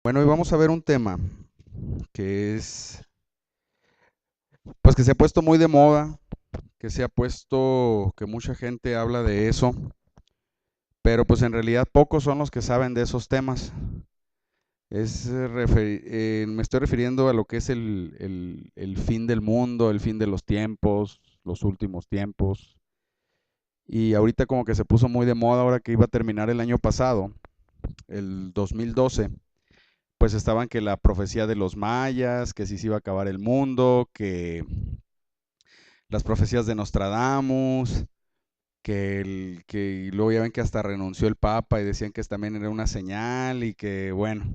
Bueno, hoy vamos a ver un tema que pues que se ha puesto muy de moda, que mucha gente habla de eso, pero pues en realidad pocos son los que saben de esos temas. Me estoy refiriendo a lo que es el fin del mundo, el fin de los tiempos, los últimos tiempos. Y ahorita como que se puso muy de moda ahora que iba a terminar el año pasado, el 2012. Pues estaban que la profecía de los mayas, que si se iba a acabar el mundo, que las profecías de Nostradamus, que y luego ya ven que hasta renunció el Papa y decían que también era una señal y que bueno,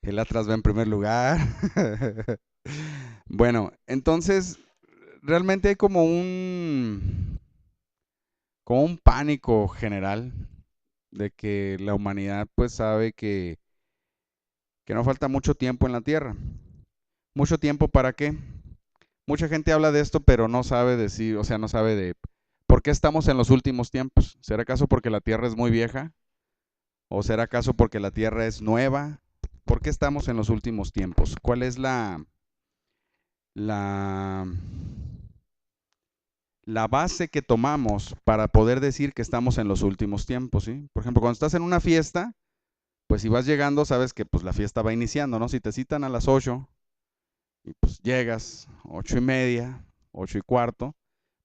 el Atlas va en primer lugar. Bueno, entonces realmente hay como un pánico general de que la humanidad pues sabe que no falta mucho tiempo en la Tierra. ¿Mucho tiempo para qué? Mucha gente habla de esto, pero no sabe decir, o sea, no sabe de por qué estamos en los últimos tiempos. ¿Será acaso porque la Tierra es muy vieja? ¿O será acaso porque la Tierra es nueva? ¿Por qué estamos en los últimos tiempos? ¿Cuál es la, la base que tomamos para poder decir que estamos en los últimos tiempos? ¿Sí? Por ejemplo, cuando estás en una fiesta, pues si vas llegando, sabes que pues la fiesta va iniciando, ¿no? Si te citan a las 8 y pues llegas 8:30, 8:15,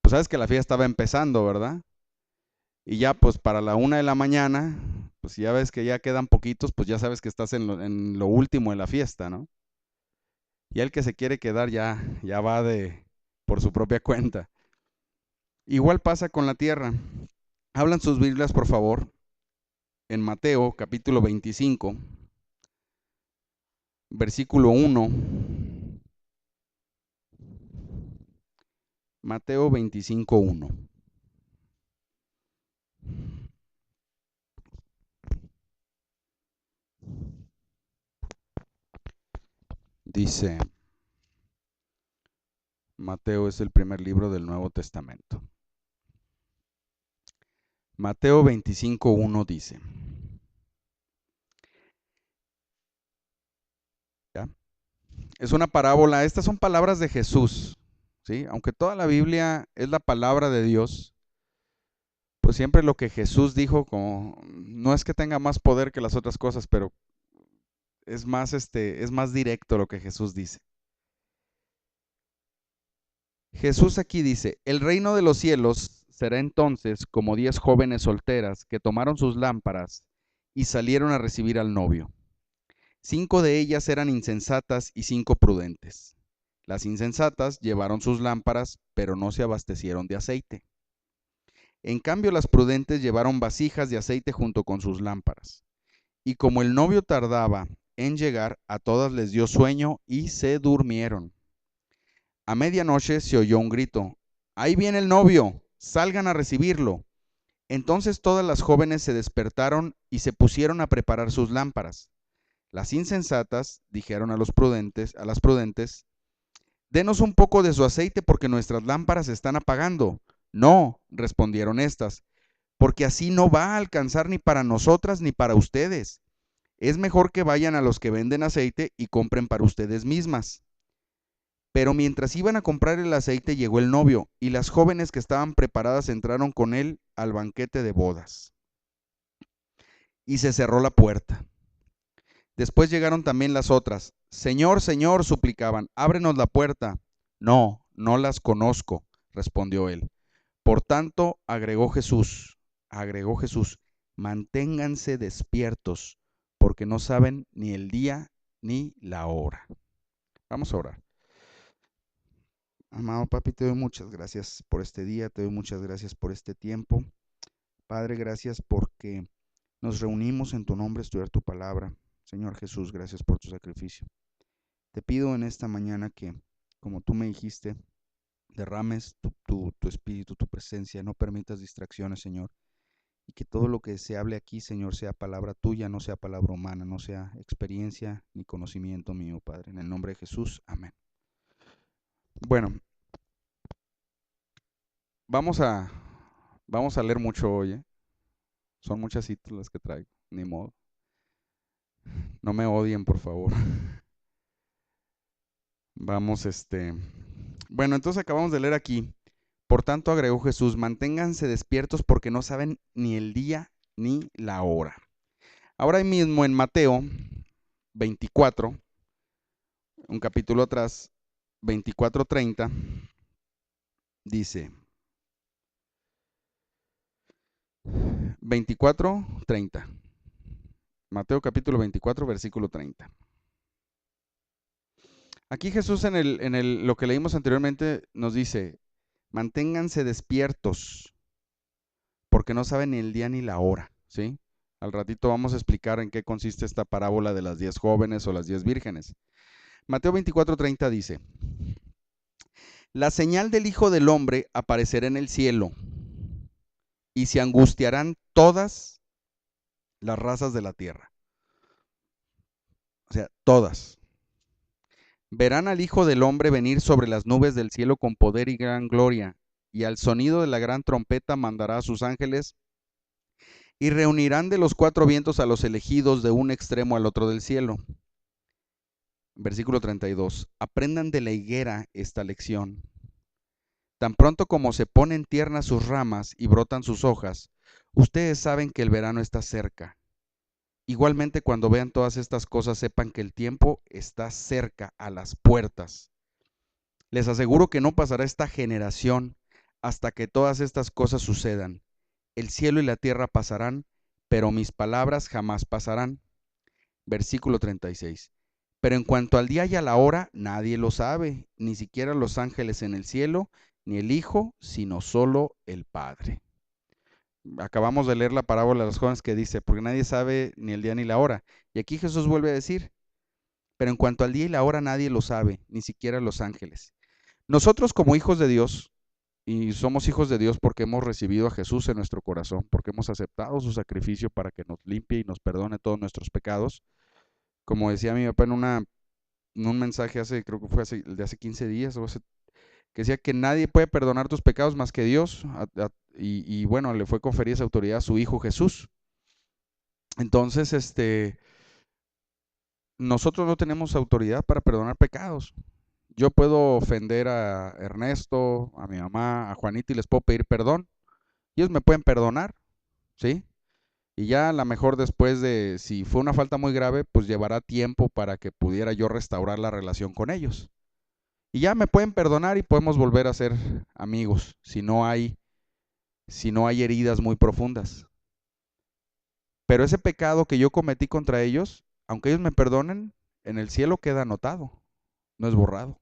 pues sabes que la fiesta va empezando, ¿verdad? Y ya pues para la 1 de la mañana, pues si ya ves que ya quedan poquitos, pues ya sabes que estás en lo último de la fiesta, ¿no? Y el que se quiere quedar ya va por su propia cuenta. Igual pasa con la tierra. Hablan sus Biblias, por favor, en Mateo capítulo 25, versículo 1. Mateo 25:1. Dice, Mateo es el primer libro del Nuevo Testamento. Mateo 25:1 dice, ¿ya? Es una parábola, estas son palabras de Jesús, ¿sí? Aunque toda la Biblia es la palabra de Dios, pues siempre lo que Jesús dijo, como, no es que tenga más poder que las otras cosas, pero es más directo lo que Jesús dice. Jesús aquí dice, el reino de los cielos será entonces como 10 jóvenes solteras que tomaron sus lámparas y salieron a recibir al novio. 5 de ellas eran insensatas y 5 prudentes. Las insensatas llevaron sus lámparas, pero no se abastecieron de aceite. En cambio, las prudentes llevaron vasijas de aceite junto con sus lámparas. Y como el novio tardaba en llegar, a todas les dio sueño y se durmieron. A medianoche se oyó un grito: ¡Ahí viene el novio! ¡Salgan a recibirlo! Entonces todas las jóvenes se despertaron y se pusieron a preparar sus lámparas. Las insensatas dijeron a las prudentes: Denos un poco de su aceite porque nuestras lámparas se están apagando. No, respondieron estas, porque así no va a alcanzar ni para nosotras ni para ustedes. Es mejor que vayan a los que venden aceite y compren para ustedes mismas. Pero mientras iban a comprar el aceite llegó el novio, y las jóvenes que estaban preparadas entraron con él al banquete de bodas. Y se cerró la puerta. Después llegaron también las otras. Señor, Señor, suplicaban, ábrenos la puerta. No, no las conozco, respondió él. Por tanto, agregó Jesús, manténganse despiertos, porque no saben ni el día ni la hora. Vamos a orar. Amado papi, te doy muchas gracias por este día, te doy muchas gracias por este tiempo. Padre, gracias porque nos reunimos en tu nombre a estudiar tu palabra. Señor Jesús, gracias por tu sacrificio. Te pido en esta mañana que, como tú me dijiste, derrames tu espíritu, tu presencia, no permitas distracciones, Señor, y que todo lo que se hable aquí, Señor, sea palabra tuya, no sea palabra humana, no sea experiencia ni conocimiento mío, Padre. En el nombre de Jesús, amén. Bueno, vamos a, vamos a leer mucho hoy, ¿eh? Son muchas citas las que traigo, ni modo. No me odien, por favor. Vamos, Bueno, entonces acabamos de leer aquí. Por tanto, agregó Jesús, manténganse despiertos porque no saben ni el día ni la hora. Ahora mismo en Mateo 24, un capítulo atrás, 24:30, dice, 24:30. Mateo capítulo 24, versículo 30. Aquí Jesús lo que leímos anteriormente nos dice, manténganse despiertos porque no saben ni el día ni la hora, ¿sí? Al ratito vamos a explicar en qué consiste esta parábola de las 10 jóvenes o las 10 vírgenes. Mateo 24:30 dice, la señal del Hijo del Hombre aparecerá en el cielo y se angustiarán todas las razas de la tierra. O sea, todas. Verán al Hijo del Hombre venir sobre las nubes del cielo con poder y gran gloria, y al sonido de la gran trompeta mandará a sus ángeles, y reunirán de los cuatro vientos a los elegidos de un extremo al otro del cielo. Versículo 32. Aprendan de la higuera esta lección. Tan pronto como se ponen tiernas sus ramas y brotan sus hojas, ustedes saben que el verano está cerca. Igualmente, cuando vean todas estas cosas, sepan que el tiempo está cerca, a las puertas. Les aseguro que no pasará esta generación hasta que todas estas cosas sucedan. El cielo y la tierra pasarán, pero mis palabras jamás pasarán. Versículo 36. Pero en cuanto al día y a la hora, nadie lo sabe, ni siquiera los ángeles en el cielo, ni el Hijo, sino solo el Padre. Acabamos de leer la parábola de los jóvenes que dice, porque nadie sabe ni el día ni la hora. Y aquí Jesús vuelve a decir, pero en cuanto al día y la hora nadie lo sabe, ni siquiera los ángeles. Nosotros como hijos de Dios, y somos hijos de Dios porque hemos recibido a Jesús en nuestro corazón, porque hemos aceptado su sacrificio para que nos limpie y nos perdone todos nuestros pecados. Como decía mi papá en un mensaje creo que fue de hace 15 días, que decía que nadie puede perdonar tus pecados más que Dios, y bueno, le fue conferida esa autoridad a su Hijo Jesús. Entonces, nosotros no tenemos autoridad para perdonar pecados. Yo puedo ofender a Ernesto, a mi mamá, a Juanita y les puedo pedir perdón. Ellos me pueden perdonar, ¿sí? Y ya a lo mejor después de, si fue una falta muy grave, pues llevará tiempo para que pudiera yo restaurar la relación con ellos. Y ya me pueden perdonar y podemos volver a ser amigos si no hay heridas muy profundas. Pero ese pecado que yo cometí contra ellos, aunque ellos me perdonen, en el cielo queda anotado, no es borrado.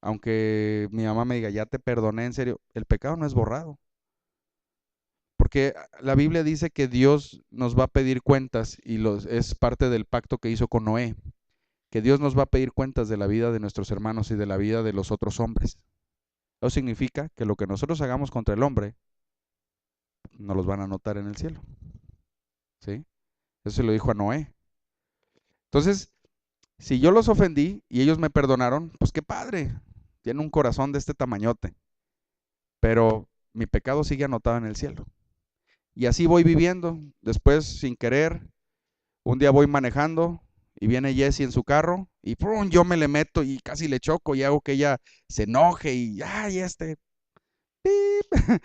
Aunque mi mamá me diga, ya te perdoné, en serio, el pecado no es borrado. Porque la Biblia dice que Dios nos va a pedir cuentas y es parte del pacto que hizo con Noé, que Dios nos va a pedir cuentas de la vida de nuestros hermanos y de la vida de los otros hombres. Eso significa que lo que nosotros hagamos contra el hombre, nos los van a anotar en el cielo. ¿Sí? Eso se lo dijo a Noé. Entonces, si yo los ofendí y ellos me perdonaron, pues qué padre, tiene un corazón de este tamañote, pero mi pecado sigue anotado en el cielo. Y así voy viviendo. Después, sin querer, un día voy manejando y viene Jessie en su carro y ¡pum! Yo me le meto y casi le choco y hago que ella se enoje y ¡ay, ¡pip!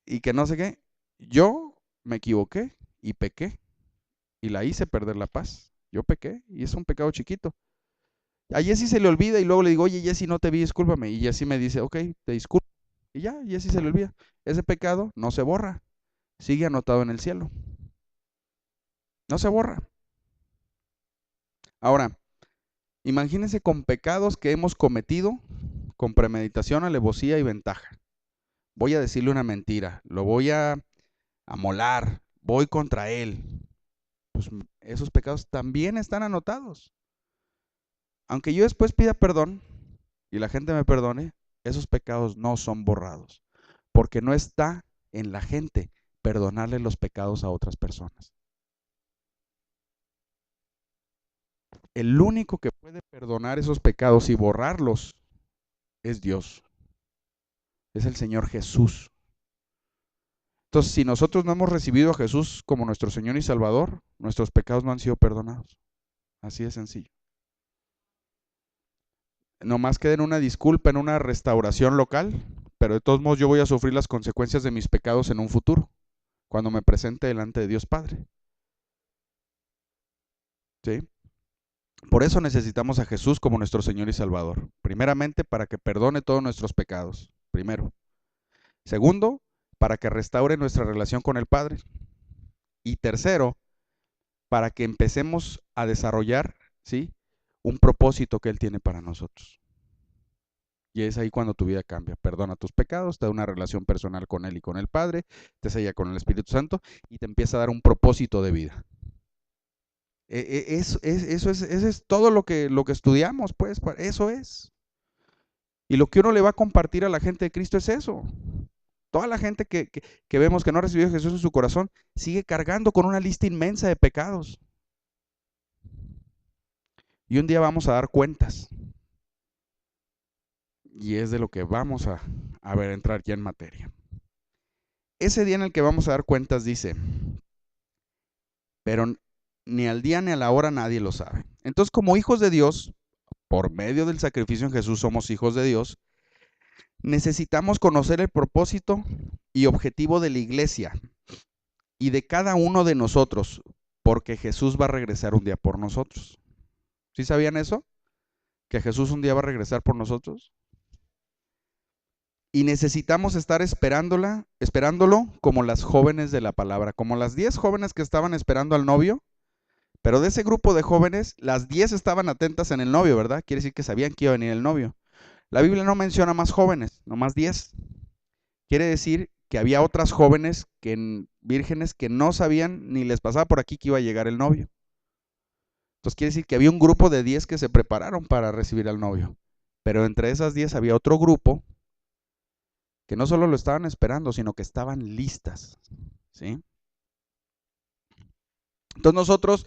Y que no sé qué. Yo me equivoqué y pequé y la hice perder la paz. Yo pequé y es un pecado chiquito. A Jessie se le olvida y luego le digo, oye Jessie, no te vi, discúlpame. Y Jessie me dice, ok, te disculpo. Y ya, Jessie se le olvida. Ese pecado no se borra, sigue anotado en el cielo. No se borra. Ahora, imagínense con pecados que hemos cometido con premeditación, alevosía y ventaja. Voy a decirle una mentira, lo voy a amolar, voy contra él. Pues esos pecados también están anotados. Aunque yo después pida perdón y la gente me perdone, esos pecados no son borrados, porque no está en la gente perdonarle los pecados a otras personas. El único que puede perdonar esos pecados y borrarlos es Dios. Es el Señor Jesús. Entonces, si nosotros no hemos recibido a Jesús como nuestro Señor y Salvador, nuestros pecados no han sido perdonados. Así de sencillo. Nomás queda en una disculpa, en una restauración local, pero de todos modos yo voy a sufrir las consecuencias de mis pecados en un futuro, cuando me presente delante de Dios Padre. ¿Sí? Por eso necesitamos a Jesús como nuestro Señor y Salvador. Primeramente, para que perdone todos nuestros pecados. Primero. Segundo, para que restaure nuestra relación con el Padre. Y tercero, para que empecemos a desarrollar, ¿sí?, un propósito que Él tiene para nosotros. Y es ahí cuando tu vida cambia. Perdona tus pecados, te da una relación personal con Él y con el Padre, te sella con el Espíritu Santo y te empieza a dar un propósito de vida. Eso es todo lo que estudiamos, pues, eso es. Y lo que uno le va a compartir a la gente de Cristo es eso. Toda la gente que vemos que no ha recibido a Jesús en su corazón sigue cargando con una lista inmensa de pecados. Y un día vamos a dar cuentas. Y es de lo que vamos a ver, entrar ya en materia. Ese día en el que vamos a dar cuentas dice, pero ni al día ni a la hora nadie lo sabe. Entonces, como hijos de Dios, por medio del sacrificio en Jesús somos hijos de Dios, necesitamos conocer el propósito y objetivo de la iglesia y de cada uno de nosotros, porque Jesús va a regresar un día por nosotros. ¿Sí sabían eso? ¿Que Jesús un día va a regresar por nosotros? Y necesitamos estar esperándolo como las jóvenes de la palabra, como las 10 jóvenes que estaban esperando al novio, pero de ese grupo de jóvenes, las 10 estaban atentas en el novio, ¿verdad? Quiere decir que sabían que iba a venir el novio. La Biblia no menciona más jóvenes, nomás 10. Quiere decir que había otras jóvenes, vírgenes, que no sabían ni les pasaba por aquí que iba a llegar el novio. Entonces quiere decir que había un grupo de 10 que se prepararon para recibir al novio, pero entre esas 10 había otro grupo que no solo lo estaban esperando, sino que estaban listas, ¿sí? Entonces nosotros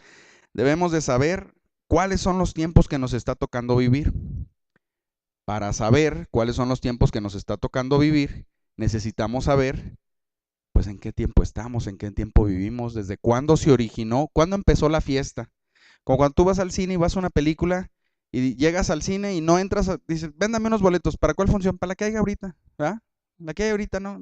debemos de saber cuáles son los tiempos que nos está tocando vivir. Para saber cuáles son los tiempos que nos está tocando vivir, necesitamos saber, pues, en qué tiempo estamos, en qué tiempo vivimos, desde cuándo se originó, cuándo empezó la fiesta. Como cuando tú vas al cine y vas a una película y llegas al cine y no entras, dices, véndame unos boletos, ¿para cuál función? Para la que haya ahorita, ¿verdad? La que hay ahorita, no,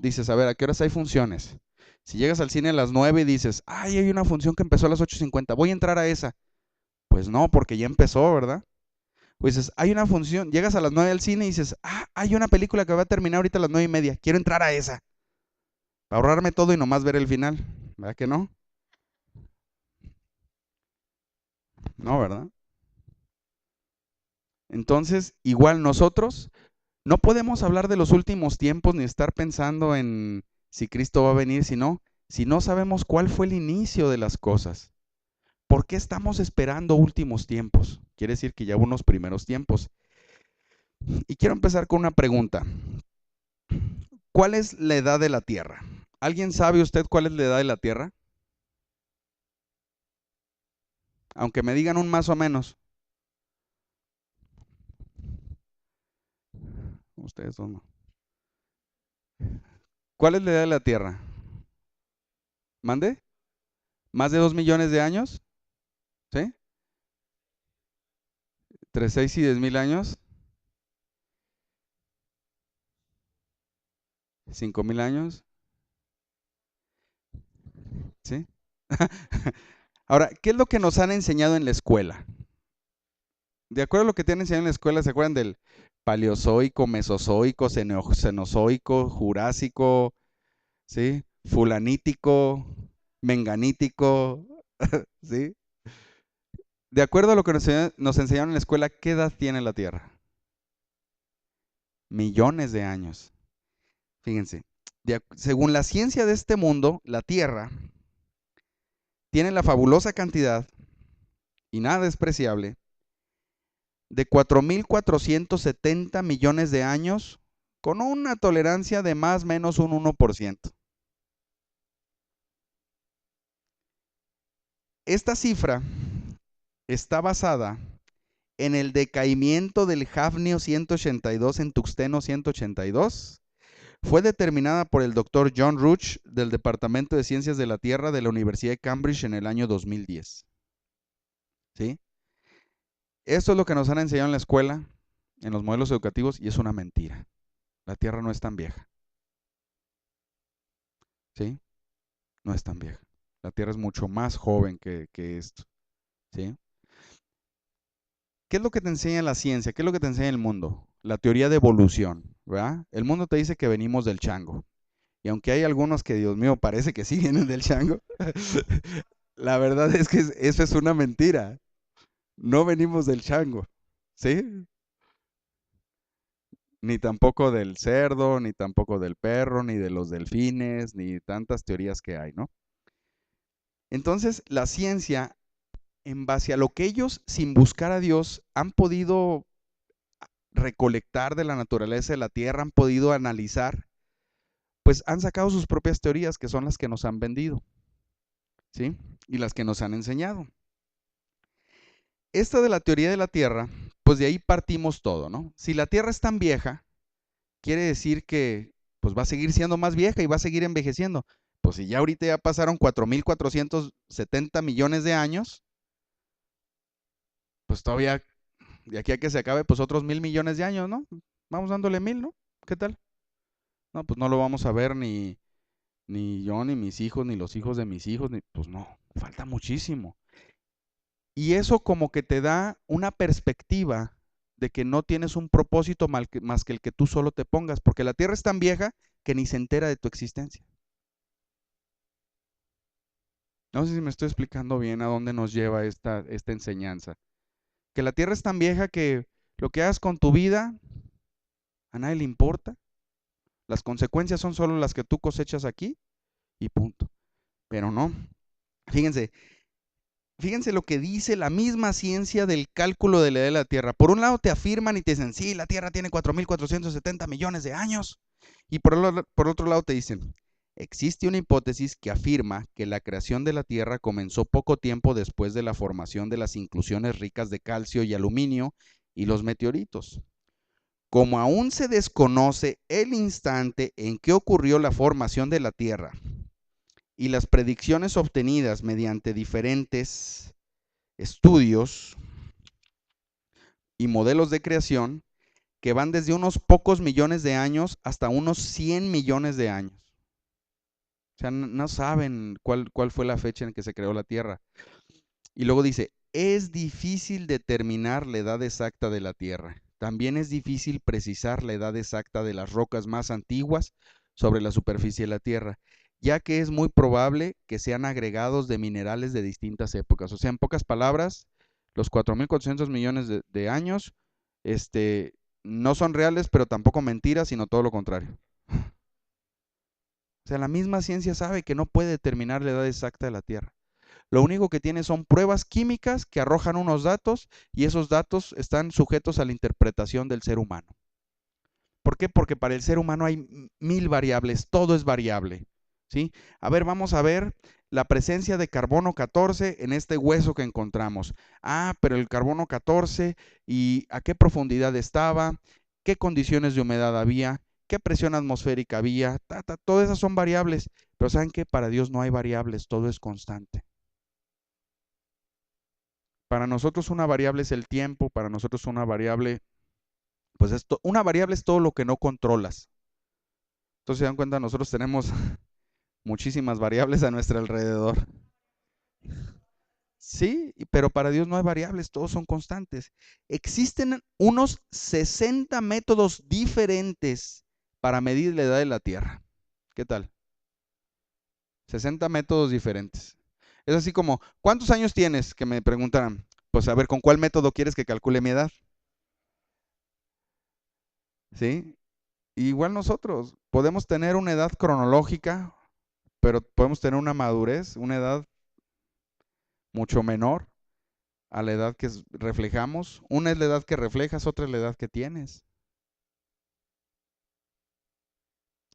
dices, a ver, ¿a qué horas hay funciones? Si llegas al cine a las 9 y dices, ay, hay una función que empezó a las 8:50, voy a entrar a esa. Pues no, porque ya empezó, ¿verdad? Pues dices, hay una función, llegas a las 9 al cine y dices, hay una película que va a terminar ahorita a las 9:30, quiero entrar a esa. Para ahorrarme todo y nomás ver el final, ¿verdad que no? No, ¿verdad? Entonces, igual nosotros no podemos hablar de los últimos tiempos ni estar pensando en si Cristo va a venir, si no sabemos cuál fue el inicio de las cosas. ¿Por qué estamos esperando últimos tiempos? Quiere decir que ya hubo unos primeros tiempos. Y quiero empezar con una pregunta. ¿Cuál es la edad de la Tierra? ¿Alguien sabe usted cuál es la edad de la Tierra? Aunque me digan un más o menos. Ustedes no. ¿Cuál es la edad de la Tierra? ¿Mande? ¿Más de 2 millones de años? ¿Sí? ¿Entre 6 y 10 mil años? ¿5,000 años? ¿Sí? Ahora, ¿qué es lo que nos han enseñado en la escuela? De acuerdo a lo que te han enseñado en la escuela, ¿se acuerdan del paleozoico, mesozoico, cenozoico, jurásico, ¿sí? Fulanítico, menganítico, ¿sí? De acuerdo a lo que nos enseñaron en la escuela, ¿qué edad tiene la Tierra? Millones de años. Fíjense, según la ciencia de este mundo, la Tierra tiene la fabulosa cantidad, y nada despreciable, de 4,470 millones de años con una tolerancia de más o menos un 1%. Esta cifra está basada en el decaimiento del hafnio 182 en tuxteno 182, Fue determinada por el doctor John Ruch del Departamento de Ciencias de la Tierra de la Universidad de Cambridge en el año 2010. ¿Sí? Esto es lo que nos han enseñado en la escuela, en los modelos educativos, y es una mentira. La Tierra no es tan vieja. ¿Sí? No es tan vieja. La Tierra es mucho más joven que esto. ¿Sí? ¿Qué es lo que te enseña la ciencia? ¿Qué es lo que te enseña el mundo? La teoría de evolución, ¿verdad? El mundo te dice que venimos del chango. Y aunque hay algunos que, Dios mío, parece que sí vienen del chango, la verdad es que eso es una mentira. No venimos del chango, ¿sí? Ni tampoco del cerdo, ni tampoco del perro, ni de los delfines, ni tantas teorías que hay, ¿no? Entonces, la ciencia, en base a lo que ellos, sin buscar a Dios, han podido recolectar de la naturaleza de la Tierra, han podido analizar, pues han sacado sus propias teorías, que son las que nos han vendido, ¿sí? Y las que nos han enseñado. Esta de la teoría de la Tierra, pues de ahí partimos todo, ¿no? Si la Tierra es tan vieja, quiere decir que pues va a seguir siendo más vieja y va a seguir envejeciendo. Pues si ya ahorita ya pasaron 4.470 millones de años, pues todavía de aquí a que se acabe, pues otros 1.000 millones de años, ¿no? Vamos dándole 1.000, ¿no? ¿Qué tal? No, pues no lo vamos a ver ni yo, ni mis hijos, ni los hijos de mis hijos, pues no, falta muchísimo. Y eso como que te da una perspectiva de que no tienes un propósito más que el que tú solo te pongas, porque la Tierra es tan vieja que ni se entera de tu existencia. No sé si me estoy explicando bien a dónde nos lleva esta enseñanza. Que la Tierra es tan vieja que lo que hagas con tu vida a nadie le importa. Las consecuencias son solo las que tú cosechas aquí y punto. Pero no. Fíjense, Fíjense lo que dice la misma ciencia del cálculo de la edad de la Tierra. Por un lado te afirman y te dicen, sí, la Tierra tiene 4.470 millones de años. Y por otro lado te dicen, existe una hipótesis que afirma que la creación de la Tierra comenzó poco tiempo después de la formación de las inclusiones ricas de calcio y aluminio y los meteoritos. Como aún se desconoce el instante en que ocurrió la formación de la Tierra y las predicciones obtenidas mediante diferentes estudios y modelos de creación que van desde unos pocos millones de años hasta unos 100 millones de años. O sea, no saben cuál fue la fecha en que se creó la Tierra. Y luego dice, es difícil determinar la edad exacta de la Tierra. También es difícil precisar la edad exacta de las rocas más antiguas sobre la superficie de la Tierra, ya que es muy probable que sean agregados de minerales de distintas épocas. O sea, en pocas palabras, los 4.400 millones de años no son reales, pero tampoco mentiras, sino todo lo contrario. O sea, la misma ciencia sabe que no puede determinar la edad exacta de la Tierra. Lo único que tiene son pruebas químicas que arrojan unos datos y esos datos están sujetos a la interpretación del ser humano. ¿Por qué? Porque para el ser humano hay 1.000 variables, todo es variable. ¿Sí? A ver, vamos a ver la presencia de carbono 14 en este hueso que encontramos. Ah, pero el carbono 14, ¿y a qué profundidad estaba? ¿Qué condiciones de humedad había? ¿Qué presión atmosférica había? Todas esas son variables. Pero ¿saben qué? Para Dios no hay variables, todo es constante. Para nosotros una variable es el tiempo, para nosotros una variable, pues una variable es todo lo que no controlas. Entonces se dan cuenta, nosotros tenemos muchísimas variables a nuestro alrededor. Sí, pero para Dios no hay variables, todos son constantes. Existen unos 60 métodos diferentes para medir la edad de la Tierra. ¿Qué tal? 60 métodos diferentes. Es así como, ¿cuántos años tienes? Que me preguntaran. Pues a ver, ¿con cuál método quieres que calcule mi edad? ¿Sí? Igual nosotros podemos tener una edad cronológica, pero podemos tener una madurez, una edad mucho menor a la edad que reflejamos. Una es la edad que reflejas, otra es la edad que tienes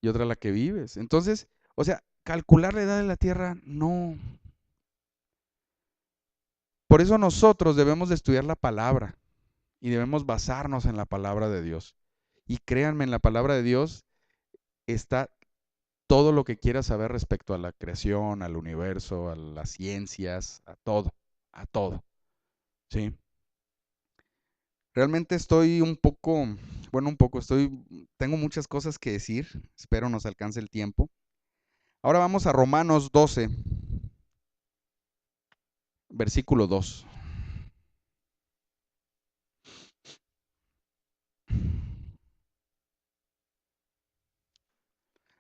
y otra la que vives. Entonces, o sea, calcular la edad de la Tierra, no. Por eso nosotros debemos de estudiar la palabra y debemos basarnos en la palabra de Dios. Y créanme, en la palabra de Dios está todo lo que quieras saber respecto a la creación, al universo, a las ciencias, a todo, ¿sí? Realmente estoy tengo muchas cosas que decir, espero nos alcance el tiempo. Ahora vamos a Romanos 12, versículo 2.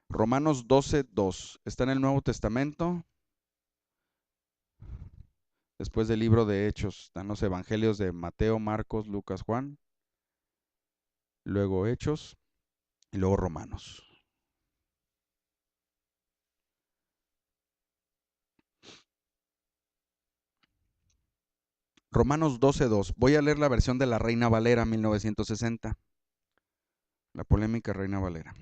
Romanos 12, 2. Está en el Nuevo Testamento, después del libro de Hechos. Están los evangelios de Mateo, Marcos, Lucas, Juan, luego Hechos y luego Romanos. Romanos 12, 2. Voy a leer la versión de la Reina Valera 1960. La polémica Reina Valera.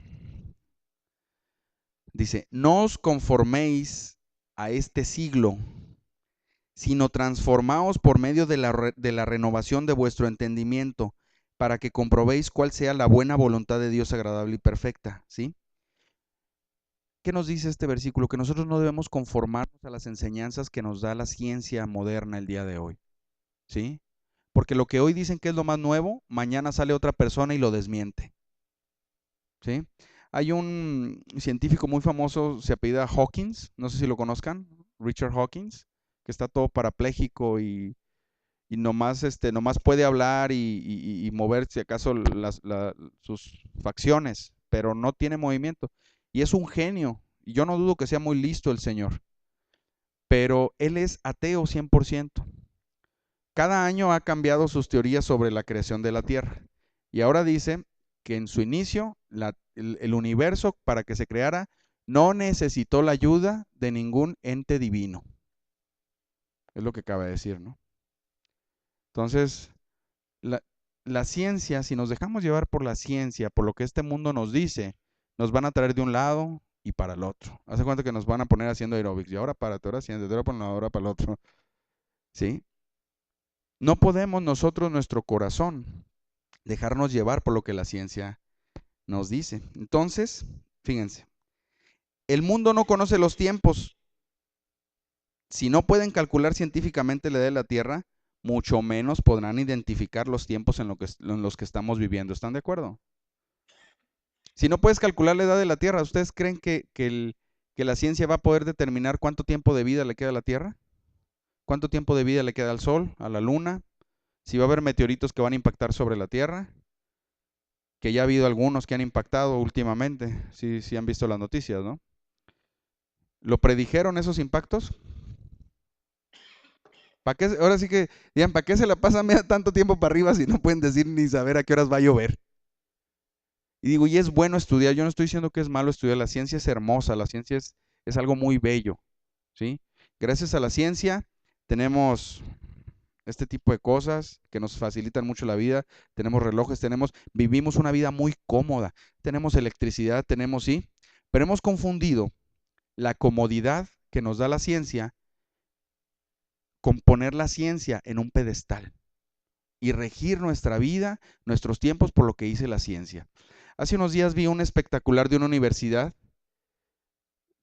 Dice, no os conforméis a este siglo, sino transformaos por medio de la renovación de vuestro entendimiento, para que comprobéis cuál sea la buena voluntad de Dios agradable y perfecta, ¿sí? ¿Qué nos dice este versículo? Que nosotros no debemos conformarnos a las enseñanzas que nos da la ciencia moderna el día de hoy, ¿sí? Porque lo que hoy dicen que es lo más nuevo, mañana sale otra persona y lo desmiente, ¿sí? Hay un científico muy famoso, se apellida Hawkins, no sé si lo conozcan, Richard Hawkins, que está todo parapléjico y nomás puede hablar y mover si acaso sus facciones, pero no tiene movimiento. Y es un genio, y yo no dudo que sea muy listo el señor, pero él es ateo 100%. Cada año ha cambiado sus teorías sobre la creación de la Tierra. Y ahora dice que en su inicio, el universo para que se creara no necesitó la ayuda de ningún ente divino. Es lo que acaba de decir, ¿no? Entonces, la, la ciencia, si nos dejamos llevar por la ciencia, por lo que este mundo nos dice, nos van a traer de un lado y para el otro. Hace cuenta que nos van a poner haciendo aeróbics. Y ahora párate, ahora siéntate, ahora para un lado, ahora para el otro. ¿Sí? No podemos nosotros, nuestro corazón, dejarnos llevar por lo que la ciencia nos dice. Entonces, fíjense, el mundo no conoce los tiempos. Si no pueden calcular científicamente la edad de la Tierra, mucho menos podrán identificar los tiempos en los que estamos viviendo. ¿Están de acuerdo? Si no puedes calcular la edad de la Tierra, ¿ustedes creen que la ciencia va a poder determinar cuánto tiempo de vida le queda a la Tierra? ¿Cuánto tiempo de vida le queda al Sol, a la Luna? Si va a haber meteoritos que van a impactar sobre la Tierra, que ya ha habido algunos que han impactado últimamente, sí han visto las noticias, ¿no? ¿Lo predijeron esos impactos? ¿Para qué? Ahora sí que, digan, ¿para qué se la pasan tanto tiempo para arriba si no pueden decir ni saber a qué horas va a llover? Y digo, y es bueno estudiar, yo no estoy diciendo que es malo estudiar, la ciencia es hermosa, la ciencia es algo muy bello, ¿sí? Gracias a la ciencia tenemos este tipo de cosas que nos facilitan mucho la vida, tenemos relojes, vivimos una vida muy cómoda, tenemos electricidad, sí, pero hemos confundido la comodidad que nos da la ciencia con poner la ciencia en un pedestal y regir nuestra vida, nuestros tiempos por lo que dice la ciencia. Hace unos días vi un espectacular de una universidad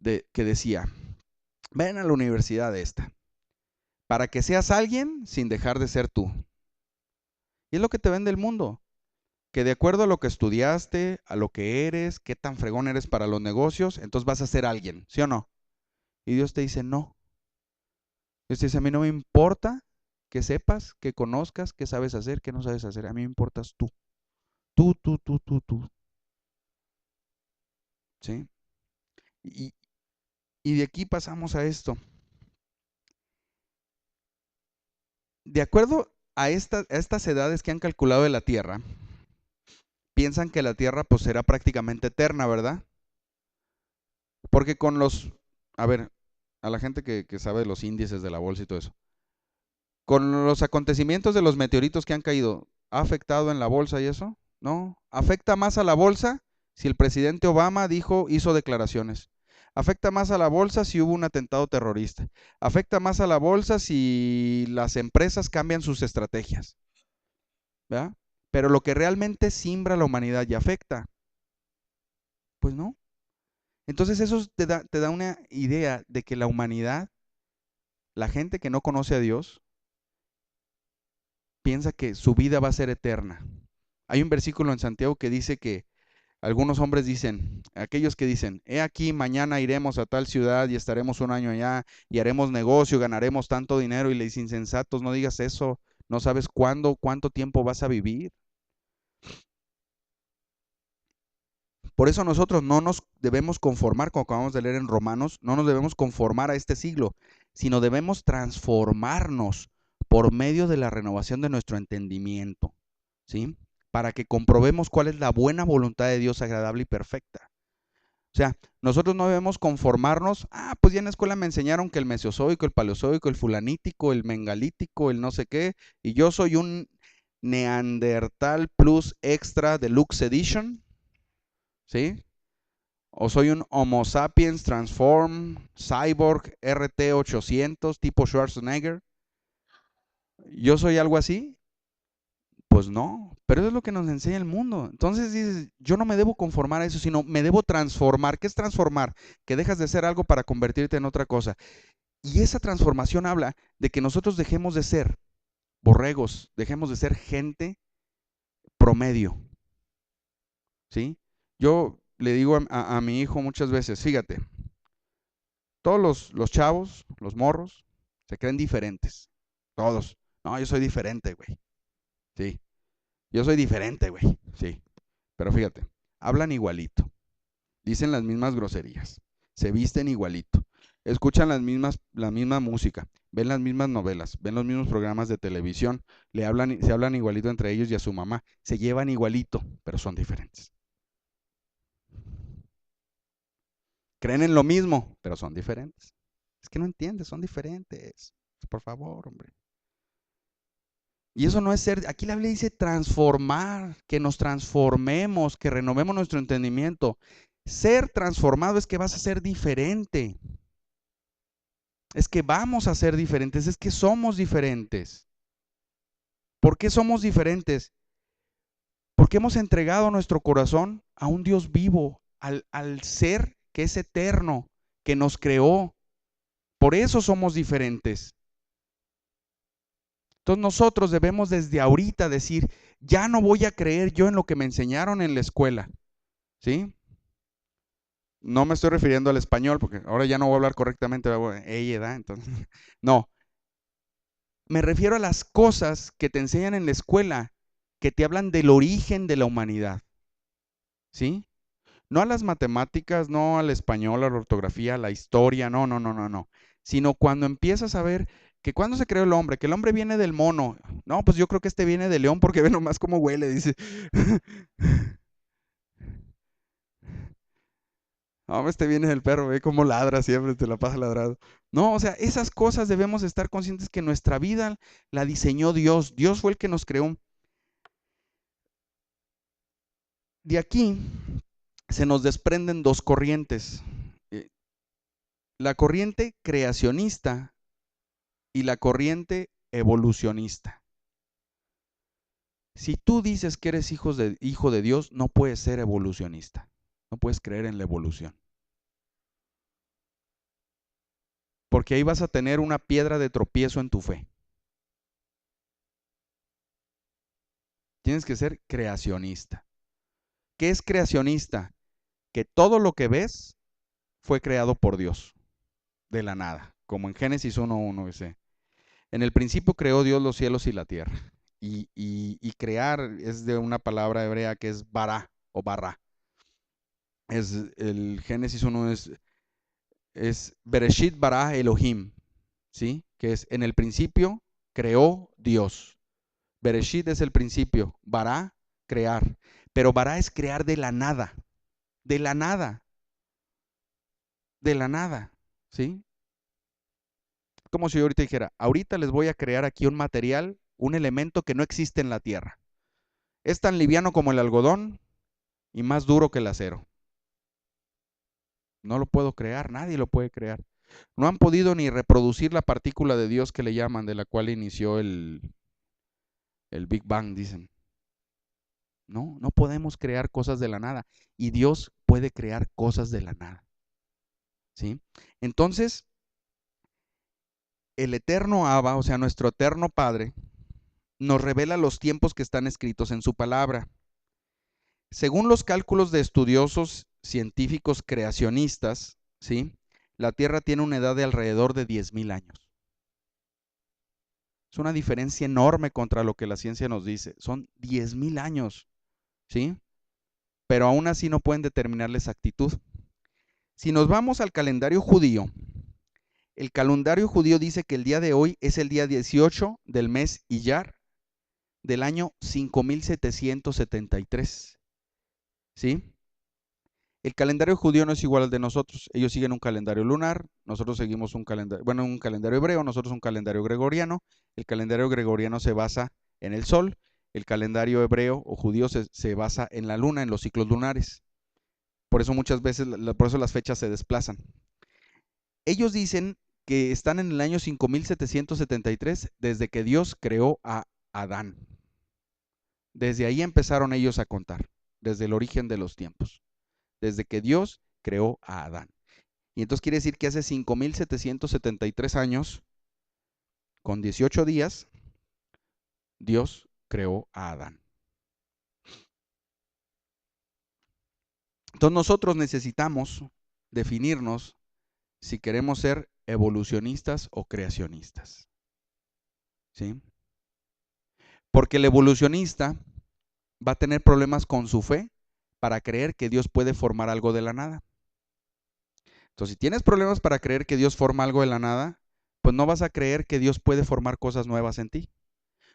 que decía, ven a la universidad esta, para que seas alguien sin dejar de ser tú. Y es lo que te vende el mundo, que de acuerdo a lo que estudiaste, a lo que eres, qué tan fregón eres para los negocios, entonces vas a ser alguien, ¿sí o no? Y Dios te dice, no. Dios te dice, a mí no me importa que sepas, que conozcas, qué sabes hacer, qué no sabes hacer, a mí me importas tú. Tú. ¿Sí? Y, y de aquí pasamos a esto. De acuerdo a estas edades que han calculado de la Tierra, piensan que la Tierra pues será prácticamente eterna, ¿verdad? Porque a ver, a la gente que sabe de los índices de la bolsa y todo eso, con los acontecimientos de los meteoritos que han caído, ¿ha afectado en la bolsa y eso? No, afecta más a la bolsa si el presidente Obama hizo declaraciones. Afecta más a la bolsa si hubo un atentado terrorista. Afecta más a la bolsa si las empresas cambian sus estrategias, ¿verdad? Pero lo que realmente simbra a la humanidad y afecta, pues no. Entonces eso te da una idea de que la humanidad, la gente que no conoce a Dios, piensa que su vida va a ser eterna. Hay un versículo en Santiago que dice que algunos hombres dicen, aquellos que dicen, he aquí, mañana iremos a tal ciudad y estaremos un año allá y haremos negocio, ganaremos tanto dinero y le dicen, insensatos, no digas eso, no sabes cuándo, cuánto tiempo vas a vivir. Por eso nosotros no nos debemos conformar, como acabamos de leer en Romanos, no nos debemos conformar a este siglo, sino debemos transformarnos por medio de la renovación de nuestro entendimiento, ¿sí? Para que comprobemos cuál es la buena voluntad de Dios agradable y perfecta. O sea, nosotros no debemos conformarnos, pues ya en la escuela me enseñaron que el mesozoico, el paleozoico, el fulanítico, el mengalítico, el no sé qué, y yo soy un Neandertal Plus Extra Deluxe Edition, ¿sí? O soy un Homo sapiens Transform Cyborg RT 800 tipo Schwarzenegger. ¿Yo soy algo así? Pues no, pero eso es lo que nos enseña el mundo. Entonces dices, yo no me debo conformar a eso, sino me debo transformar. ¿Qué es transformar? Que dejas de ser algo para convertirte en otra cosa. Y esa transformación habla de que nosotros dejemos de ser borregos, dejemos de ser gente promedio, ¿sí? Yo le digo a mi hijo muchas veces, fíjate, todos los chavos, los morros, se creen diferentes. Todos. No, yo soy diferente, güey. Sí. Yo soy diferente, güey. Sí. Pero fíjate, hablan igualito, dicen las mismas groserías, se visten igualito, escuchan la misma música, ven las mismas novelas, ven los mismos programas de televisión, se hablan igualito entre ellos y a su mamá, se llevan igualito, pero son diferentes. Creen en lo mismo, pero son diferentes. Es que no entiendes, son diferentes. Por favor, hombre. Y eso no es ser, aquí la Biblia dice transformar, que nos transformemos, que renovemos nuestro entendimiento. Ser transformado es que vas a ser diferente. Es que vamos a ser diferentes, es que somos diferentes. ¿Por qué somos diferentes? Porque hemos entregado nuestro corazón a un Dios vivo, al ser que es eterno, que nos creó. Por eso somos diferentes. Entonces nosotros debemos desde ahorita decir, ya no voy a creer yo en lo que me enseñaron en la escuela, ¿sí? No me estoy refiriendo al español, porque ahora ya no voy a hablar correctamente, ella da, entonces, no. Me refiero a las cosas que te enseñan en la escuela, que te hablan del origen de la humanidad, ¿sí? No a las matemáticas, no al español, a la ortografía, a la historia, no, no, no, no, no. Sino cuando empiezas a ver que cuando se creó el hombre, que el hombre viene del mono. No, pues yo creo que este viene del león porque ve nomás cómo huele, dice. No, este viene del perro, ve cómo ladra siempre, te la pasa ladrado. No, o sea, esas cosas debemos estar conscientes que nuestra vida la diseñó Dios. Dios fue el que nos creó. De aquí se nos desprenden dos corrientes. Eh, La corriente creacionista y la corriente evolucionista. Si tú dices que eres hijo de Dios, no puedes ser evolucionista. No puedes creer en la evolución. Porque ahí vas a tener una piedra de tropiezo en tu fe. Tienes que ser creacionista. ¿Qué es creacionista? Que todo lo que ves fue creado por Dios, de la nada, como en Génesis 1:1 dice. En el principio creó Dios los cielos y la tierra. Y crear es de una palabra hebrea que es bara o barra. El Génesis 1 es Bereshit bara Elohim, ¿sí? Que es en el principio creó Dios. Bereshit es el principio, bara, crear. Pero bara es crear de la nada, de la nada, de la nada, ¿sí? Como si yo ahorita dijera, ahorita les voy a crear aquí un material, un elemento que no existe en la tierra. Es tan liviano como el algodón y más duro que el acero. No lo puedo crear, nadie lo puede crear. No han podido ni reproducir la partícula de Dios que le llaman, de la cual inició el Big Bang, dicen. No, no podemos crear cosas de la nada. Y Dios puede crear cosas de la nada. ¿sí? Entonces, el eterno Abba, o sea, nuestro eterno Padre, nos revela los tiempos que están escritos en su palabra. Según los cálculos de estudiosos científicos creacionistas, ¿sí? La Tierra tiene una edad de alrededor de 10,000 años. Es una diferencia enorme contra lo que la ciencia nos dice. Son 10,000 años, ¿sí? Pero aún así no pueden determinar la exactitud. Si nos vamos al calendario judío, el calendario judío dice que el día de hoy es el día 18 del mes Iyar del año 5773, ¿sí? El calendario judío no es igual al de nosotros. Ellos siguen un calendario lunar, nosotros seguimos un calendario hebreo, nosotros un calendario gregoriano. El calendario gregoriano se basa en el sol, el calendario hebreo o judío se basa en la luna, en los ciclos lunares. Por eso muchas veces, por eso las fechas se desplazan. Ellos dicen que están en el año 5773 desde que Dios creó a Adán. Desde ahí empezaron ellos a contar, desde el origen de los tiempos, desde que Dios creó a Adán. Y entonces quiere decir que hace 5773 años, con 18 días, Dios creó a Adán. Entonces nosotros necesitamos definirnos si queremos ser evolucionistas o creacionistas, ¿sí? Porque el evolucionista va a tener problemas con su fe para creer que Dios puede formar algo de la nada. Entonces, si tienes problemas para creer que Dios forma algo de la nada, pues no vas a creer que Dios puede formar cosas nuevas en ti.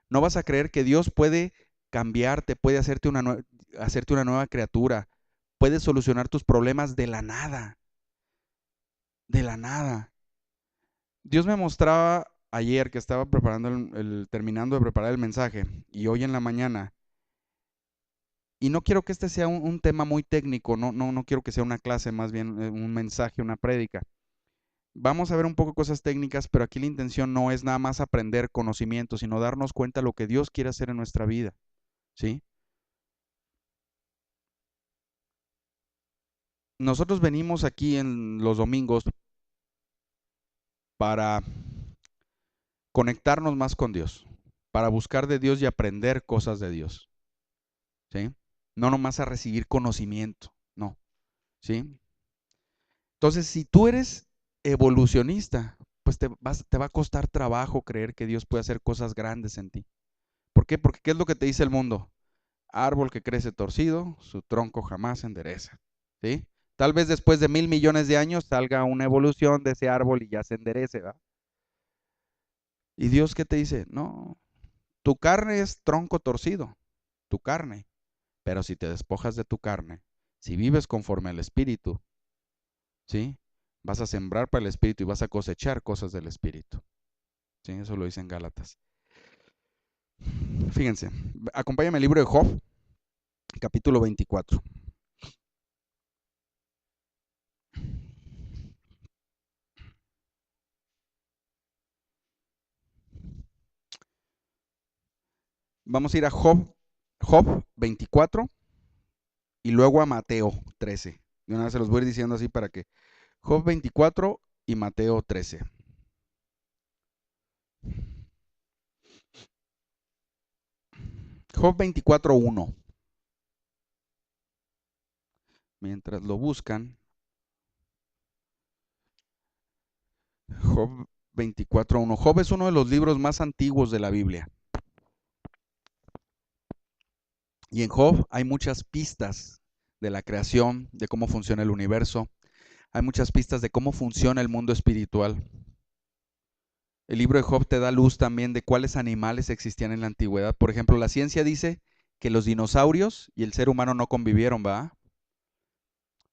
No vas a creer que Dios puede cambiarte, puede hacerte una nueva criatura, puede solucionar tus problemas de la nada. De la nada. Dios me mostraba ayer que estaba preparando terminando de preparar el mensaje y hoy en la mañana. Y no quiero que este sea un tema muy técnico, no quiero que sea una clase, más bien un mensaje, una prédica. Vamos a ver un poco cosas técnicas, pero aquí la intención no es nada más aprender conocimiento, sino darnos cuenta de lo que Dios quiere hacer en nuestra vida, ¿sí? Nosotros venimos aquí en los domingos para conectarnos más con Dios, para buscar de Dios y aprender cosas de Dios, ¿sí? No nomás a recibir conocimiento, no, ¿sí? Entonces, si tú eres evolucionista, pues te va a costar trabajo creer que Dios puede hacer cosas grandes en ti. ¿Por qué? Porque ¿qué es lo que te dice el mundo? Árbol que crece torcido, su tronco jamás se endereza, ¿sí? Tal vez después de 1,000,000,000 de años salga una evolución de ese árbol y ya se enderece, ¿verdad? ¿Y Dios qué te dice? No, tu carne es tronco torcido, tu carne. Pero si te despojas de tu carne, si vives conforme al Espíritu, ¿sí? Vas a sembrar para el Espíritu y vas a cosechar cosas del Espíritu. ¿Sí? Eso lo dice en Gálatas. Fíjense, acompáñame al libro de Job, capítulo 24. Vamos a ir a Job 24 y luego a Mateo 13. De una vez se los voy a ir diciendo así para que Job 24 y Mateo 13. Job 24:1. Mientras lo buscan, Job 24:1. Job es uno de los libros más antiguos de la Biblia. Y en Job hay muchas pistas de la creación, de cómo funciona el universo. Hay muchas pistas de cómo funciona el mundo espiritual. El libro de Job te da luz también de cuáles animales existían en la antigüedad. Por ejemplo, la ciencia dice que los dinosaurios y el ser humano no convivieron, ¿va?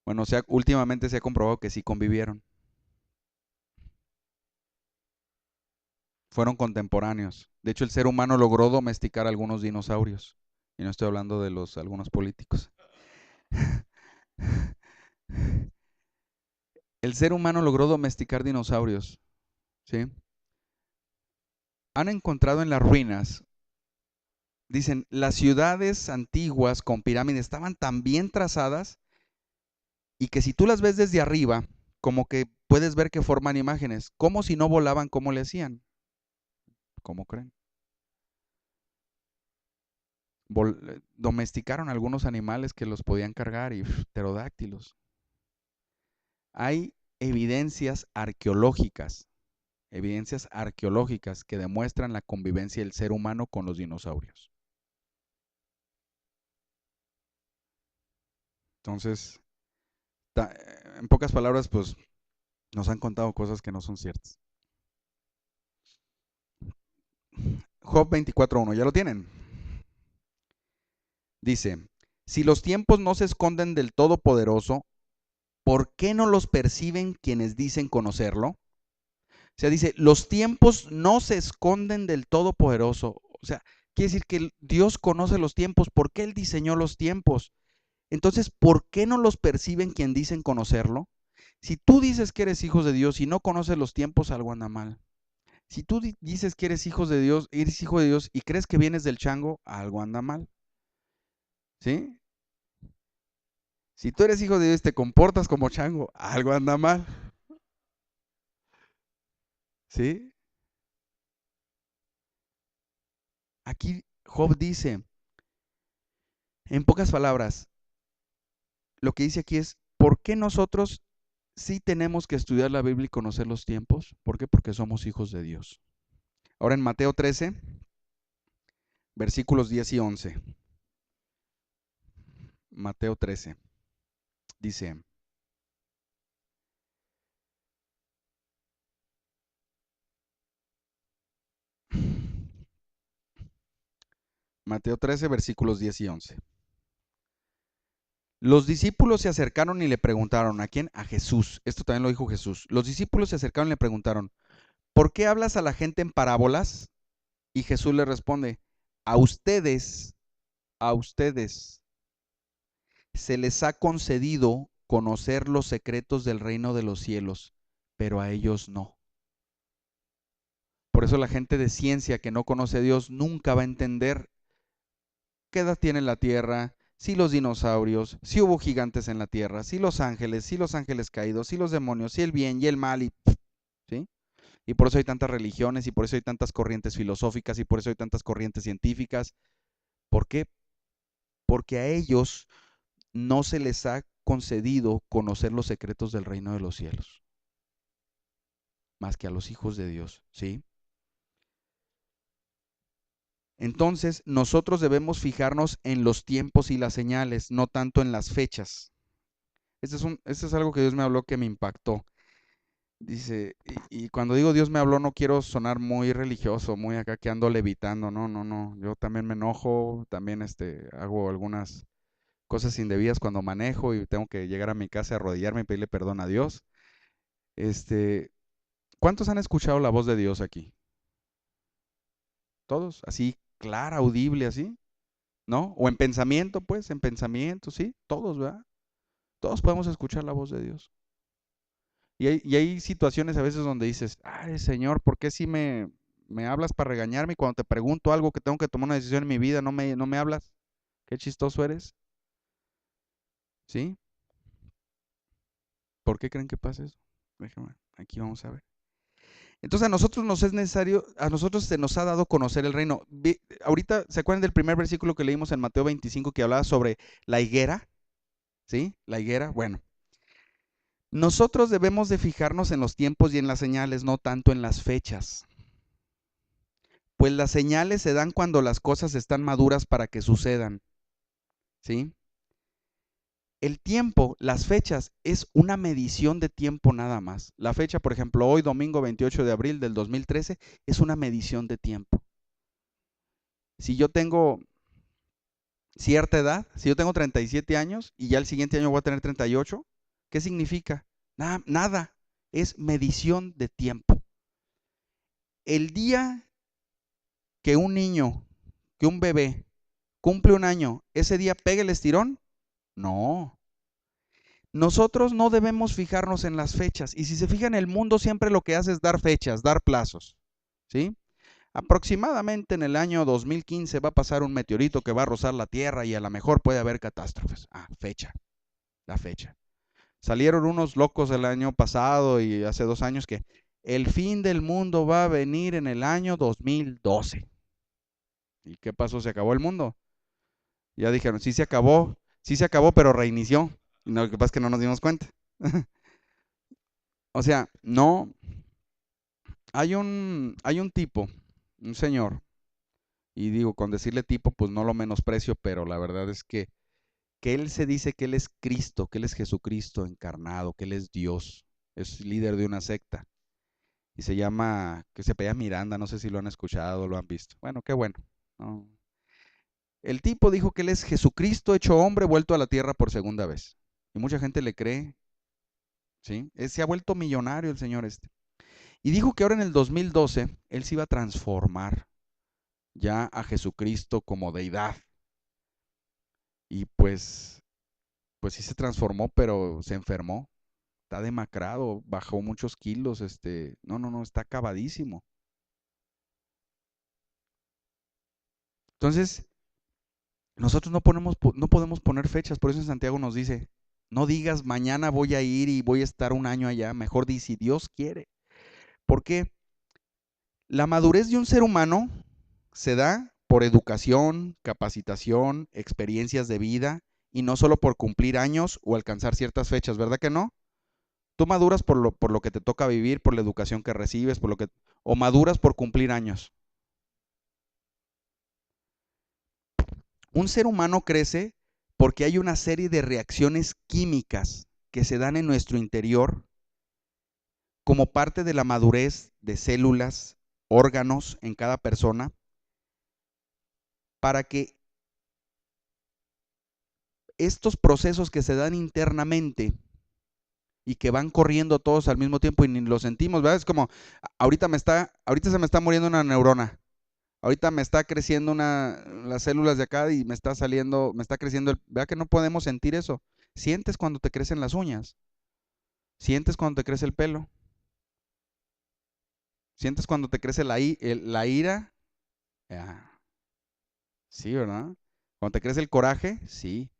Bueno, últimamente se ha comprobado que sí convivieron. Fueron contemporáneos. De hecho, el ser humano logró domesticar algunos dinosaurios. Y no estoy hablando de algunos políticos. El ser humano logró domesticar dinosaurios, ¿sí? Han encontrado en las ruinas, dicen, las ciudades antiguas con pirámides estaban tan bien trazadas y que si tú las ves desde arriba, como que puedes ver que forman imágenes. ¿Cómo si no volaban, cómo le hacían? ¿Cómo creen? Domesticaron algunos animales que los podían cargar y pterodáctilos. Hay evidencias arqueológicas que demuestran la convivencia del ser humano con los dinosaurios. Entonces, en pocas palabras, pues nos han contado cosas que no son ciertas. Job 24:1, ¿ya lo tienen? Dice, si los tiempos no se esconden del Todopoderoso, ¿por qué no los perciben quienes dicen conocerlo? O sea, dice, los tiempos no se esconden del Todopoderoso. O sea, quiere decir que Dios conoce los tiempos. ¿Por qué Él diseñó los tiempos? Entonces, ¿por qué no los perciben quienes dicen conocerlo? Si tú dices que eres hijo de Dios y no conoces los tiempos, algo anda mal. Si tú dices que eres hijo de Dios y crees que vienes del chango, algo anda mal. ¿Sí? Si tú eres hijo de Dios y te comportas como chango, algo anda mal. ¿Sí? Aquí Job dice, en pocas palabras, lo que dice aquí es, ¿por qué nosotros sí tenemos que estudiar la Biblia y conocer los tiempos? ¿Por qué? Porque somos hijos de Dios. Ahora en Mateo 13, versículos 10 y 11. Mateo 13. Dice, Mateo 13, versículos 10 y 11. Los discípulos se acercaron y le preguntaron, ¿a quién? A Jesús. Esto también lo dijo Jesús. Los discípulos se acercaron y le preguntaron, ¿por qué hablas a la gente en parábolas? Y Jesús le responde, a ustedes se les ha concedido conocer los secretos del reino de los cielos, pero a ellos no. Por eso la gente de ciencia que no conoce a Dios nunca va a entender qué edad tiene la tierra, si los dinosaurios, si hubo gigantes en la tierra, si los ángeles caídos, si los demonios, si el bien y el mal, ¿sí? Y por eso hay tantas religiones y por eso hay tantas corrientes filosóficas y por eso hay tantas corrientes científicas. ¿Por qué? Porque a ellos no se les ha concedido conocer los secretos del reino de los cielos, más que a los hijos de Dios, ¿sí? Entonces, nosotros debemos fijarnos en los tiempos y las señales, no tanto en las fechas. Este es algo que Dios me habló que me impactó. Dice, y cuando digo Dios me habló, no quiero sonar muy religioso, muy acá que ando levitando, no. Yo también me enojo, también hago algunas cosas indebidas cuando manejo y tengo que llegar a mi casa, arrodillarme y pedirle perdón a Dios. ¿Cuántos han escuchado la voz de Dios aquí? ¿Todos? Así, clara, audible, así, ¿no? O en pensamiento, pues, en pensamiento, sí, todos, ¿verdad? Todos podemos escuchar la voz de Dios. Y hay situaciones a veces donde dices, ay, Señor, ¿por qué si me hablas para regañarme y cuando te pregunto algo que tengo que tomar una decisión en mi vida no me hablas? Qué chistoso eres. ¿Sí? ¿Por qué creen que pasa eso? Déjame, aquí vamos a ver. Entonces a nosotros nos es necesario, a nosotros se nos ha dado conocer el reino. Ahorita, ¿se acuerdan del primer versículo que leímos en Mateo 25 que hablaba sobre la higuera? ¿Sí? La higuera. Bueno, nosotros debemos de fijarnos en los tiempos y en las señales, no tanto en las fechas. Pues las señales se dan cuando las cosas están maduras para que sucedan. ¿Sí? El tiempo, las fechas, es una medición de tiempo nada más. La fecha, por ejemplo, hoy, domingo 28 de abril del 2013, es una medición de tiempo. Si yo tengo cierta edad, si yo tengo 37 años y ya el siguiente año voy a tener 38, ¿qué significa? Nada, es medición de tiempo. El día que un niño, que un bebé cumple un año, ¿ese día pega el estirón? No. Nosotros no debemos fijarnos en las fechas. Y si se fijan, el mundo siempre lo que hace es dar fechas, dar plazos. ¿Sí? Aproximadamente en el año 2015 va a pasar un meteorito que va a rozar la Tierra y a lo mejor puede haber catástrofes. Fecha, la fecha. Salieron unos locos el año pasado y hace 2 años que el fin del mundo va a venir en el año 2012. ¿Y qué pasó? ¿Se acabó el mundo? Ya dijeron, sí se acabó, pero reinició. Y lo que pasa es que no nos dimos cuenta. O sea, no, hay un tipo, un señor, y digo, con decirle tipo, pues no lo menosprecio, pero la verdad es que él se dice que él es Cristo, que él es Jesucristo encarnado, que él es Dios, es líder de una secta, y se llama, que se apellida Miranda, no sé si lo han escuchado o lo han visto. Bueno, qué bueno. No. El tipo dijo que él es Jesucristo hecho hombre, vuelto a la tierra por segunda vez. Y mucha gente le cree, ¿sí? Se ha vuelto millonario el señor este. Y dijo que ahora en el 2012 él se iba a transformar ya a Jesucristo como deidad. Y pues sí se transformó, pero se enfermó. Está demacrado, bajó muchos kilos, no, está acabadísimo. Entonces, nosotros no podemos poner fechas, por eso en Santiago nos dice, no digas mañana voy a ir y voy a estar un año allá, mejor di si Dios quiere. Porque la madurez de un ser humano se da por educación, capacitación, experiencias de vida y no solo por cumplir años o alcanzar ciertas fechas, ¿verdad que no? Tú maduras por lo que te toca vivir, por la educación que recibes, o maduras por cumplir años. Un ser humano crece porque hay una serie de reacciones químicas que se dan en nuestro interior como parte de la madurez de células, órganos en cada persona, para que estos procesos que se dan internamente y que van corriendo todos al mismo tiempo y ni lo sentimos, ¿verdad? Es como, ahorita se me está muriendo una neurona, ahorita me está creciendo las células de acá y me está creciendo ¿verdad que no podemos sentir eso? Sientes cuando te crecen las uñas, sientes cuando te crece el pelo, sientes cuando te crece la ira, ah, sí, ¿verdad? Cuando te crece el coraje, sí,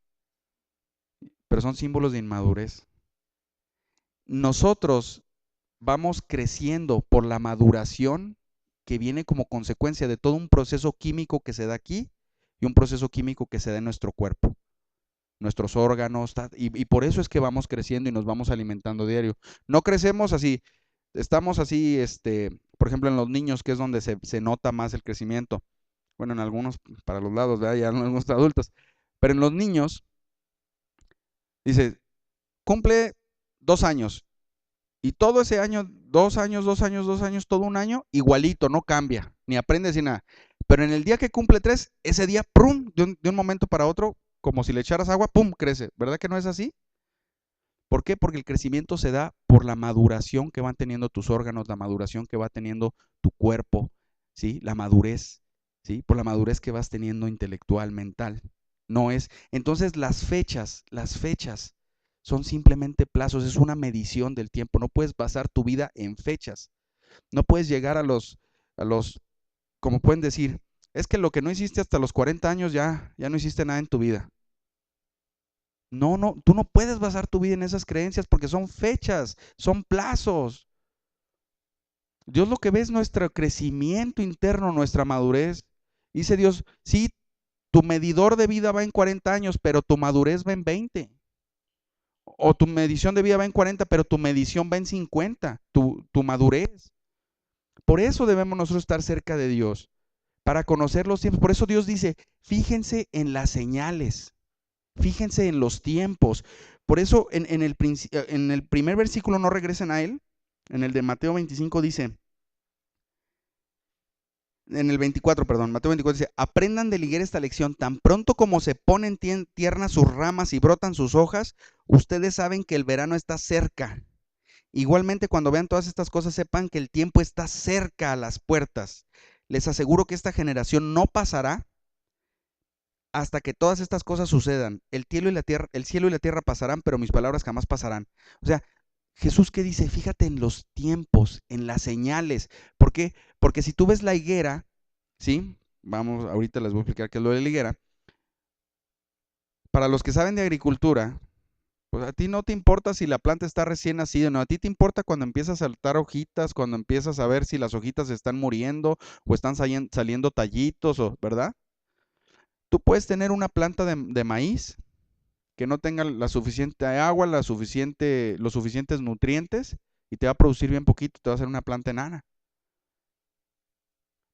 pero son símbolos de inmadurez. Nosotros vamos creciendo por la maduración que viene como consecuencia de todo un proceso químico que se da aquí y un proceso químico que se da en nuestro cuerpo, nuestros órganos, y por eso es que vamos creciendo y nos vamos alimentando diario. No crecemos así, estamos así, por ejemplo, en los niños, que es donde se nota más el crecimiento. Bueno, en algunos, para los lados, ¿verdad? Ya en algunos adultos. Pero en los niños, dice, cumple 2 años. Y todo ese año, 2 años, 2 años, 2 años, todo un año, igualito, no cambia, ni aprende ni nada. Pero en el día que cumple 3, ese día, ¡prum!, de un momento para otro, como si le echaras agua, ¡pum!, crece. ¿Verdad que no es así? ¿Por qué? Porque el crecimiento se da por la maduración que van teniendo tus órganos, la maduración que va teniendo tu cuerpo, ¿sí? La madurez, ¿sí? Por la madurez que vas teniendo intelectual, mental. No es. Entonces las fechas son simplemente plazos, es una medición del tiempo. No puedes basar tu vida en fechas. No puedes llegar a los, como pueden decir, es que lo que no hiciste hasta los 40 años ya no hiciste nada en tu vida. No, no, tú no puedes basar tu vida en esas creencias porque son fechas, son plazos. Dios lo que ve es nuestro crecimiento interno, nuestra madurez. Dice Dios, sí, tu medidor de vida va en 40 años, pero tu madurez va en 20. O tu medición de vida va en 40, pero tu medición va en 50, tu madurez. Por eso debemos nosotros estar cerca de Dios, para conocer los tiempos. Por eso Dios dice, fíjense en las señales. Fíjense en los tiempos. Por eso en el primer versículo, no regresen a él. En el de Mateo 25 dice, en el 24, perdón, Mateo 24 dice, aprendan de liguer esta lección, tan pronto como se ponen tiernas sus ramas y brotan sus hojas, ustedes saben que el verano está cerca. Igualmente, cuando vean todas estas cosas, sepan que el tiempo está cerca a las puertas. Les aseguro que esta generación no pasará hasta que todas estas cosas sucedan. El cielo y la tierra pasarán, pero mis palabras jamás pasarán. O sea, Jesús, ¿qué dice? Fíjate en los tiempos, en las señales. ¿Por qué? Porque si tú ves la higuera, ¿sí? Vamos, ahorita les voy a explicar qué es lo de la higuera. Para los que saben de agricultura, Pues a ti no te importa si la planta está recién nacida, no, a ti te importa cuando empiezas a saltar hojitas, cuando empiezas a ver si las hojitas están muriendo o están saliendo tallitos, ¿verdad? Tú puedes tener una planta de maíz que no tenga la suficiente agua, los suficientes nutrientes y te va a producir bien poquito, te va a hacer una planta enana.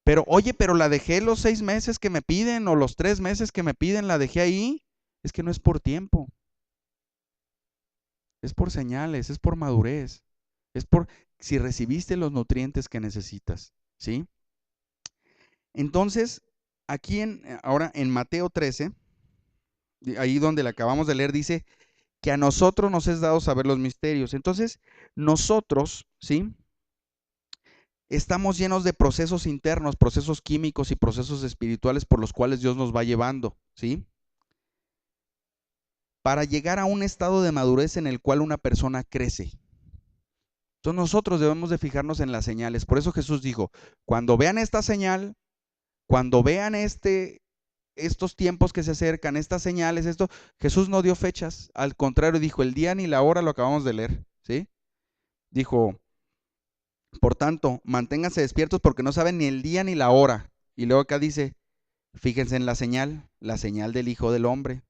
Pero oye, pero la dejé los 6 meses que me piden o los 3 meses que me piden, la dejé ahí. Es que no es por tiempo, es por señales, es por madurez, es por si recibiste los nutrientes que necesitas, ¿sí? Entonces, aquí ahora en Mateo 13, ahí donde le acabamos de leer, dice que a nosotros nos es dado saber los misterios. Entonces, nosotros, ¿sí? Estamos llenos de procesos internos, procesos químicos y procesos espirituales por los cuales Dios nos va llevando, ¿sí? Para llegar a un estado de madurez en el cual una persona crece. Entonces nosotros debemos de fijarnos en las señales. Por eso Jesús dijo, cuando vean esta señal, cuando vean estos tiempos que se acercan, estas señales, Jesús no dio fechas, al contrario dijo, el día ni la hora, lo acabamos de leer, ¿sí? Dijo, por tanto, manténganse despiertos porque no saben ni el día ni la hora. Y luego acá dice, fíjense en la señal del Hijo del Hombre.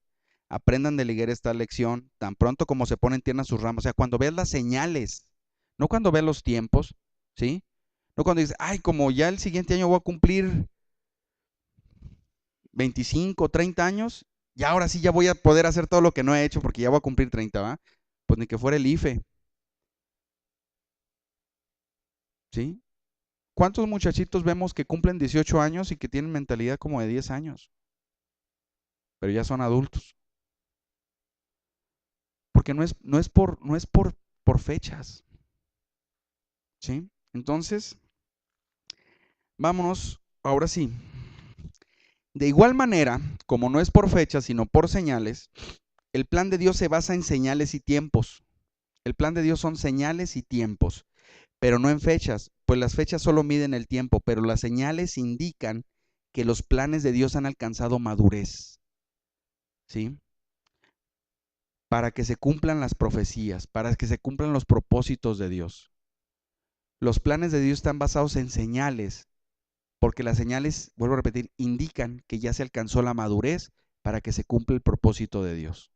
Aprendan de leer esta lección tan pronto como se ponen tiernas sus ramas. O sea, cuando veas las señales, no cuando veas los tiempos, ¿sí? No cuando dices, ay, como ya el siguiente año voy a cumplir 25, 30 años, ya ahora sí ya voy a poder hacer todo lo que no he hecho porque ya voy a cumplir 30, ¿va? Pues ni que fuera el IFE, ¿sí? ¿Cuántos muchachitos vemos que cumplen 18 años y que tienen mentalidad como de 10 años? Pero ya son adultos. Porque no es por fechas, ¿sí? Entonces, vámonos, ahora sí. De igual manera, como no es por fechas, sino por señales, el plan de Dios se basa en señales y tiempos. El plan de Dios son señales y tiempos, pero no en fechas, pues las fechas solo miden el tiempo, pero las señales indican que los planes de Dios han alcanzado madurez, ¿sí? Para que se cumplan las profecías, para que se cumplan los propósitos de Dios. Los planes de Dios están basados en señales, porque las señales, vuelvo a repetir, indican que ya se alcanzó la madurez para que se cumpla el propósito de Dios,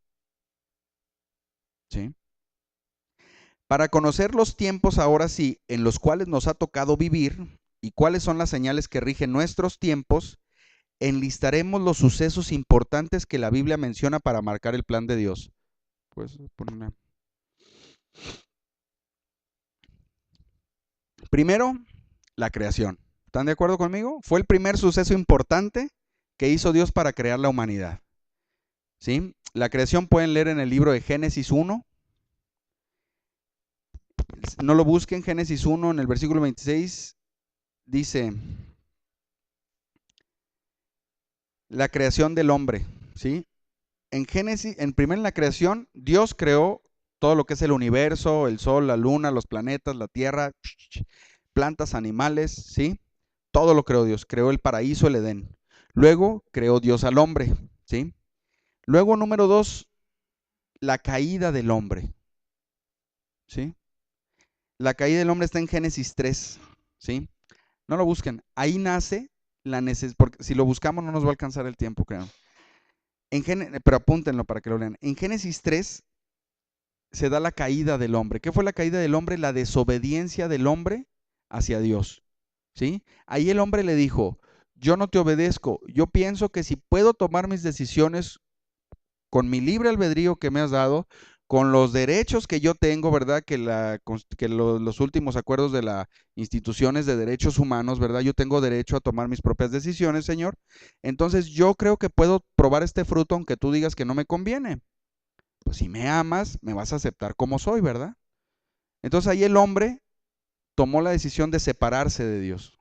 ¿sí? Para conocer los tiempos ahora sí en los cuales nos ha tocado vivir y cuáles son las señales que rigen nuestros tiempos, enlistaremos los sucesos importantes que la Biblia menciona para marcar el plan de Dios. Pues, primero, la creación. ¿Están de acuerdo conmigo? Fue el primer suceso importante que hizo Dios para crear la humanidad, ¿sí? La creación pueden leer en el libro de Génesis 1. No lo busquen, Génesis 1, en el versículo 26, dice, la creación del hombre, ¿sí? En Génesis, en la creación, Dios creó todo lo que es el universo, el sol, la luna, los planetas, la tierra, plantas, animales, ¿sí? Todo lo creó Dios, creó el paraíso, el Edén. Luego creó Dios al hombre, ¿sí? Luego, número 2, la caída del hombre, ¿sí? La caída del hombre está en Génesis 3, ¿sí? No lo busquen, ahí nace la necesidad, porque si lo buscamos no nos va a alcanzar el tiempo, creo. Pero apúntenlo para que lo lean. En Génesis 3 se da la caída del hombre. ¿Qué fue la caída del hombre? La desobediencia del hombre hacia Dios, ¿sí? Ahí el hombre le dijo, yo no te obedezco, yo pienso que si puedo tomar mis decisiones con mi libre albedrío que me has dado, con los derechos que yo tengo, ¿verdad? Que los últimos acuerdos de las instituciones de derechos humanos, ¿verdad? Yo tengo derecho a tomar mis propias decisiones, Señor. Entonces yo creo que puedo probar este fruto aunque tú digas que no me conviene. Pues si me amas, me vas a aceptar como soy, ¿verdad? Entonces ahí el hombre tomó la decisión de separarse de Dios.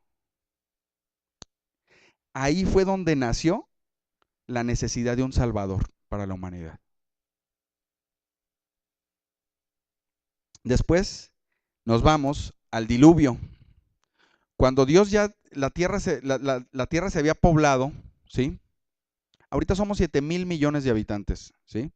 Ahí fue donde nació la necesidad de un Salvador para la humanidad. Después nos vamos al diluvio. Cuando Dios ya, la tierra se había poblado, ¿sí? Ahorita somos 7,000 millones de habitantes, ¿sí?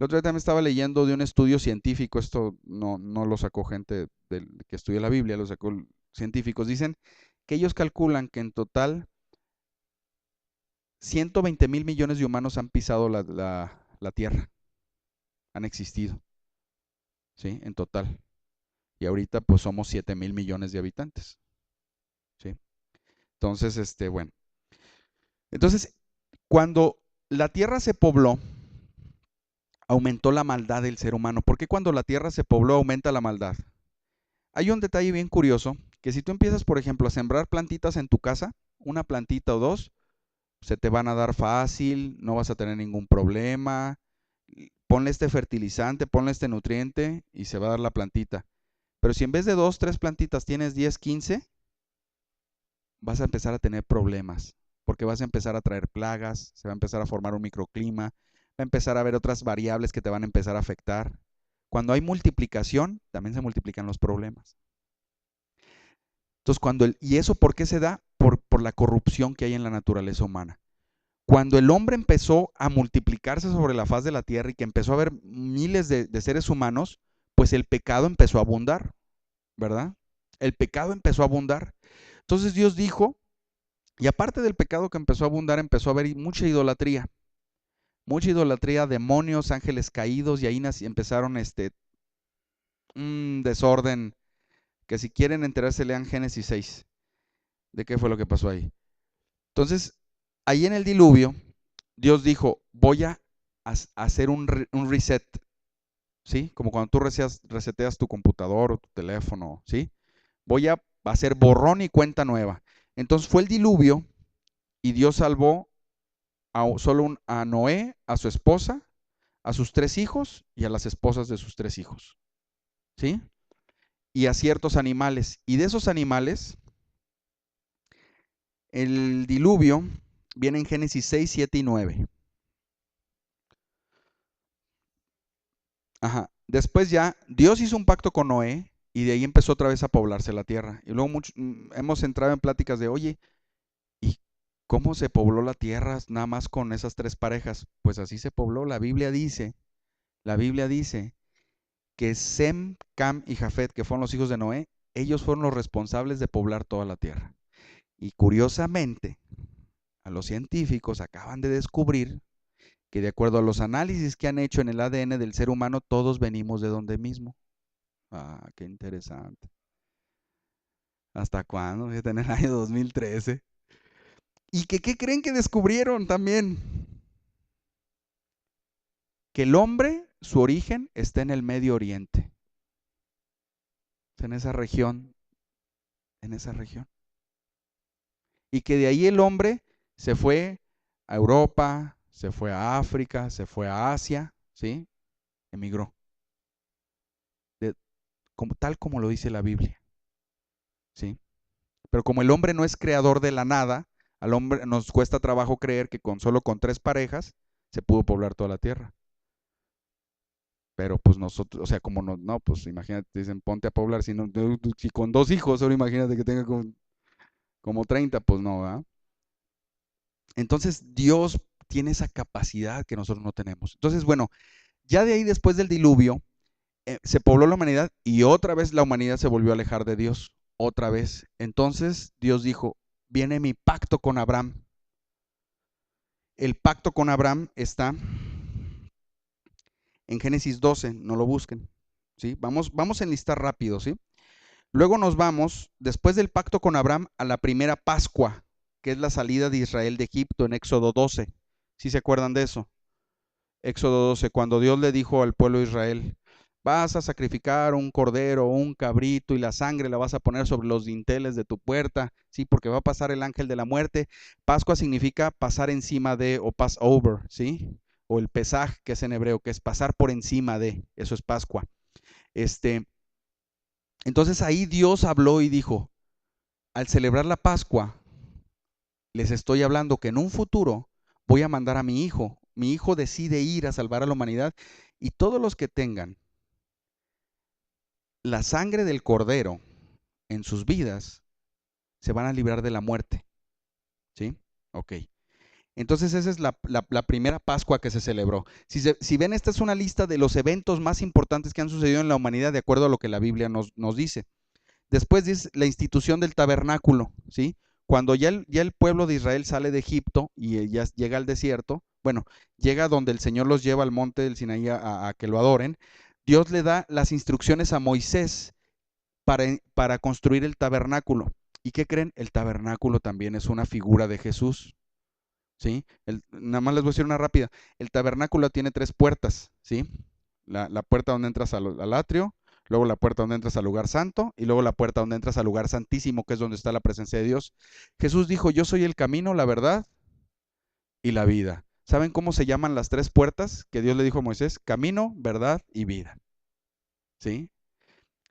El otro día también estaba leyendo de un estudio científico, esto no lo sacó gente que estudia la Biblia, lo sacó científicos. Dicen que ellos calculan que en total 120 mil millones de humanos han pisado la Tierra, han existido, ¿sí? En total. Y ahorita pues somos 7 mil millones de habitantes, ¿sí? Entonces, bueno. Entonces, cuando la Tierra se pobló, aumentó la maldad del ser humano. ¿Por qué cuando la Tierra se pobló aumenta la maldad? Hay un detalle bien curioso, que si tú empiezas, por ejemplo, a sembrar plantitas en tu casa, una plantita o dos, se te van a dar fácil, no vas a tener ningún problema. Ponle este fertilizante, ponle este nutriente y se va a dar la plantita. Pero si en vez de 2, 3 plantitas tienes 10, 15, vas a empezar a tener problemas, porque vas a empezar a traer plagas, se va a empezar a formar un microclima, va a empezar a haber otras variables que te van a empezar a afectar. Cuando hay multiplicación, también se multiplican los problemas. Entonces, ¿y eso por qué se da? Por la corrupción que hay en la naturaleza humana. Cuando el hombre empezó a multiplicarse sobre la faz de la tierra y que empezó a haber miles de seres humanos, pues el pecado empezó a abundar, ¿verdad? El pecado empezó a abundar. Entonces Dios dijo, y aparte del pecado que empezó a abundar, empezó a haber mucha idolatría, demonios, ángeles caídos, y ahí empezaron un desorden, que si quieren enterarse lean Génesis 6, de qué fue lo que pasó ahí. Entonces, ahí en el diluvio, Dios dijo, voy a hacer un reset, ¿sí? Como cuando tú reseteas tu computador o tu teléfono, ¿sí? Voy a hacer borrón y cuenta nueva. Entonces fue el diluvio y Dios salvó solo a Noé, a su esposa, a sus 3 hijos y a las esposas de sus 3 hijos, ¿sí? Y a ciertos animales. Y de esos animales, el diluvio viene en Génesis 6, 7 y 9. Ajá. Después ya Dios hizo un pacto con Noé y de ahí empezó otra vez a poblarse la tierra. Y luego hemos entrado en pláticas de, oye, ¿y cómo se pobló la tierra nada más con esas 3 parejas? Pues así se pobló. La Biblia dice que Sem, Cam y Jafet, que fueron los hijos de Noé, ellos fueron los responsables de poblar toda la tierra. Y curiosamente, a los científicos acaban de descubrir que de acuerdo a los análisis que han hecho en el ADN del ser humano, todos venimos de donde mismo. Ah, qué interesante. ¿Hasta cuándo? Fíjate, en el año 2013. ¿Y qué creen que descubrieron también? Que el hombre, su origen está en el Medio Oriente. En esa región. En esa región. Y que de ahí el hombre se fue a Europa, se fue a África, se fue a Asia, ¿sí? Emigró. Tal como lo dice la Biblia, ¿sí? Pero como el hombre no es creador de la nada, al hombre nos cuesta trabajo creer que solo con 3 parejas se pudo poblar toda la tierra. Pero pues nosotros, o sea, como no, pues imagínate, dicen ponte a poblar, si con 2 hijos, ahora imagínate que tenga como 30, pues no, ¿verdad? Entonces Dios tiene esa capacidad que nosotros no tenemos. Entonces, bueno, ya de ahí después del diluvio, se pobló la humanidad y otra vez la humanidad se volvió a alejar de Dios, otra vez. Entonces Dios dijo, viene mi pacto con Abraham. El pacto con Abraham está en Génesis 12, no lo busquen, ¿sí? Vamos a enlistar rápido, ¿sí? Luego nos vamos, después del pacto con Abraham, a la primera Pascua, que es la salida de Israel de Egipto en Éxodo 12. ¿Sí se acuerdan de eso? Éxodo 12, cuando Dios le dijo al pueblo de Israel, vas a sacrificar un cordero o un cabrito y la sangre la vas a poner sobre los dinteles de tu puerta, ¿sí? Porque va a pasar el ángel de la muerte. Pascua significa pasar encima de, o pass over, ¿sí? O el pesaj, que es en hebreo, que es pasar por encima de, eso es Pascua. Entonces ahí Dios habló y dijo, al celebrar la Pascua, les estoy hablando que en un futuro voy a mandar a mi hijo decide ir a salvar a la humanidad y todos los que tengan la sangre del cordero en sus vidas se van a librar de la muerte, ¿sí? Ok. Entonces esa es la primera Pascua que se celebró. Si ven, esta es una lista de los eventos más importantes que han sucedido en la humanidad de acuerdo a lo que la Biblia nos dice. Después dice la institución del tabernáculo, ¿sí? Cuando ya el pueblo de Israel sale de Egipto y ya llega al desierto, bueno, llega donde el Señor los lleva al monte del Sinaí a que lo adoren, Dios le da las instrucciones a Moisés para construir el tabernáculo. ¿Y qué creen? El tabernáculo también es una figura de Jesús, ¿sí? Nada más les voy a decir una rápida. El tabernáculo tiene 3 puertas, ¿sí? La puerta donde entras al atrio, luego la puerta donde entras al lugar santo y luego la puerta donde entras al lugar santísimo, que es donde está la presencia de Dios. Jesús dijo, yo soy el camino, la verdad y la vida. ¿Saben cómo se llaman las 3 puertas que Dios le dijo a Moisés? Camino, verdad y vida, ¿sí?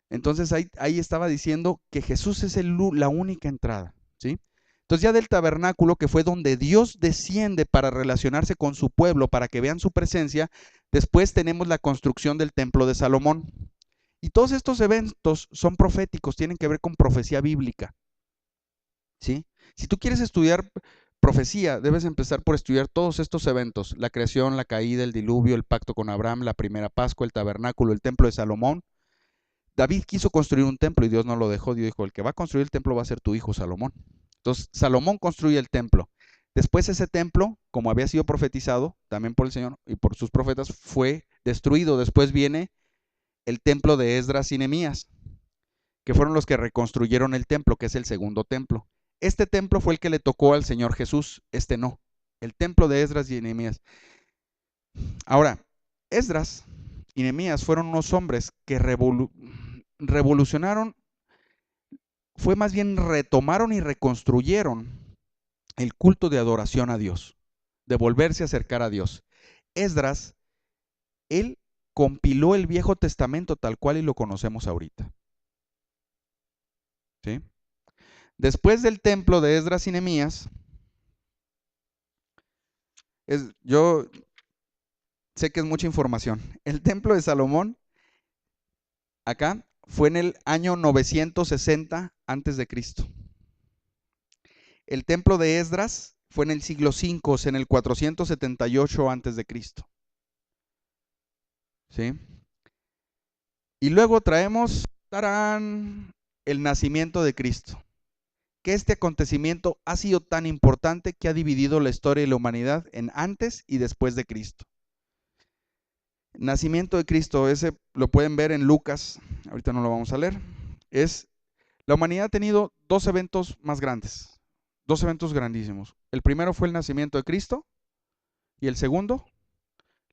Entonces ahí estaba diciendo que Jesús es la única entrada, ¿sí? Entonces ya del tabernáculo, que fue donde Dios desciende para relacionarse con su pueblo, para que vean su presencia, después tenemos la construcción del templo de Salomón. Y todos estos eventos son proféticos, tienen que ver con profecía bíblica, ¿sí? Si tú quieres estudiar profecía, debes empezar por estudiar todos estos eventos: la creación, la caída, el diluvio, el pacto con Abraham, la primera Pascua, el tabernáculo, el templo de Salomón. David quiso construir un templo y Dios no lo dejó. Dios dijo, el que va a construir el templo va a ser tu hijo Salomón. Entonces, Salomón construye el templo. Después ese templo, como había sido profetizado también por el Señor y por sus profetas, fue destruido. Después viene el templo de Esdras y Nehemías, que fueron los que reconstruyeron el templo, que es el segundo templo. Este templo fue el que le tocó al Señor Jesús, este no. El templo de Esdras y Nehemías. Ahora, Esdras y Nehemías fueron unos hombres que revolucionaron, fue más bien retomaron y reconstruyeron el culto de adoración a Dios, de volverse a acercar a Dios. Esdras, él compiló el Viejo Testamento tal cual y lo conocemos ahorita, ¿sí? Después del templo de Esdras y Nehemías, yo sé que es mucha información. El templo de Salomón, acá, fue en el año 960 antes de Cristo. El templo de Esdras fue en el siglo V, o sea, en el 478 antes de Cristo. ¿Sí? Y luego traemos, ¡tarán!, el nacimiento de Cristo. Que este acontecimiento ha sido tan importante que ha dividido la historia de la humanidad en antes y después de Cristo. Nacimiento de Cristo, ese lo pueden ver en Lucas, ahorita no lo vamos a leer. La humanidad ha tenido 2 eventos más grandes, 2 eventos grandísimos. El primero fue el nacimiento de Cristo y el segundo,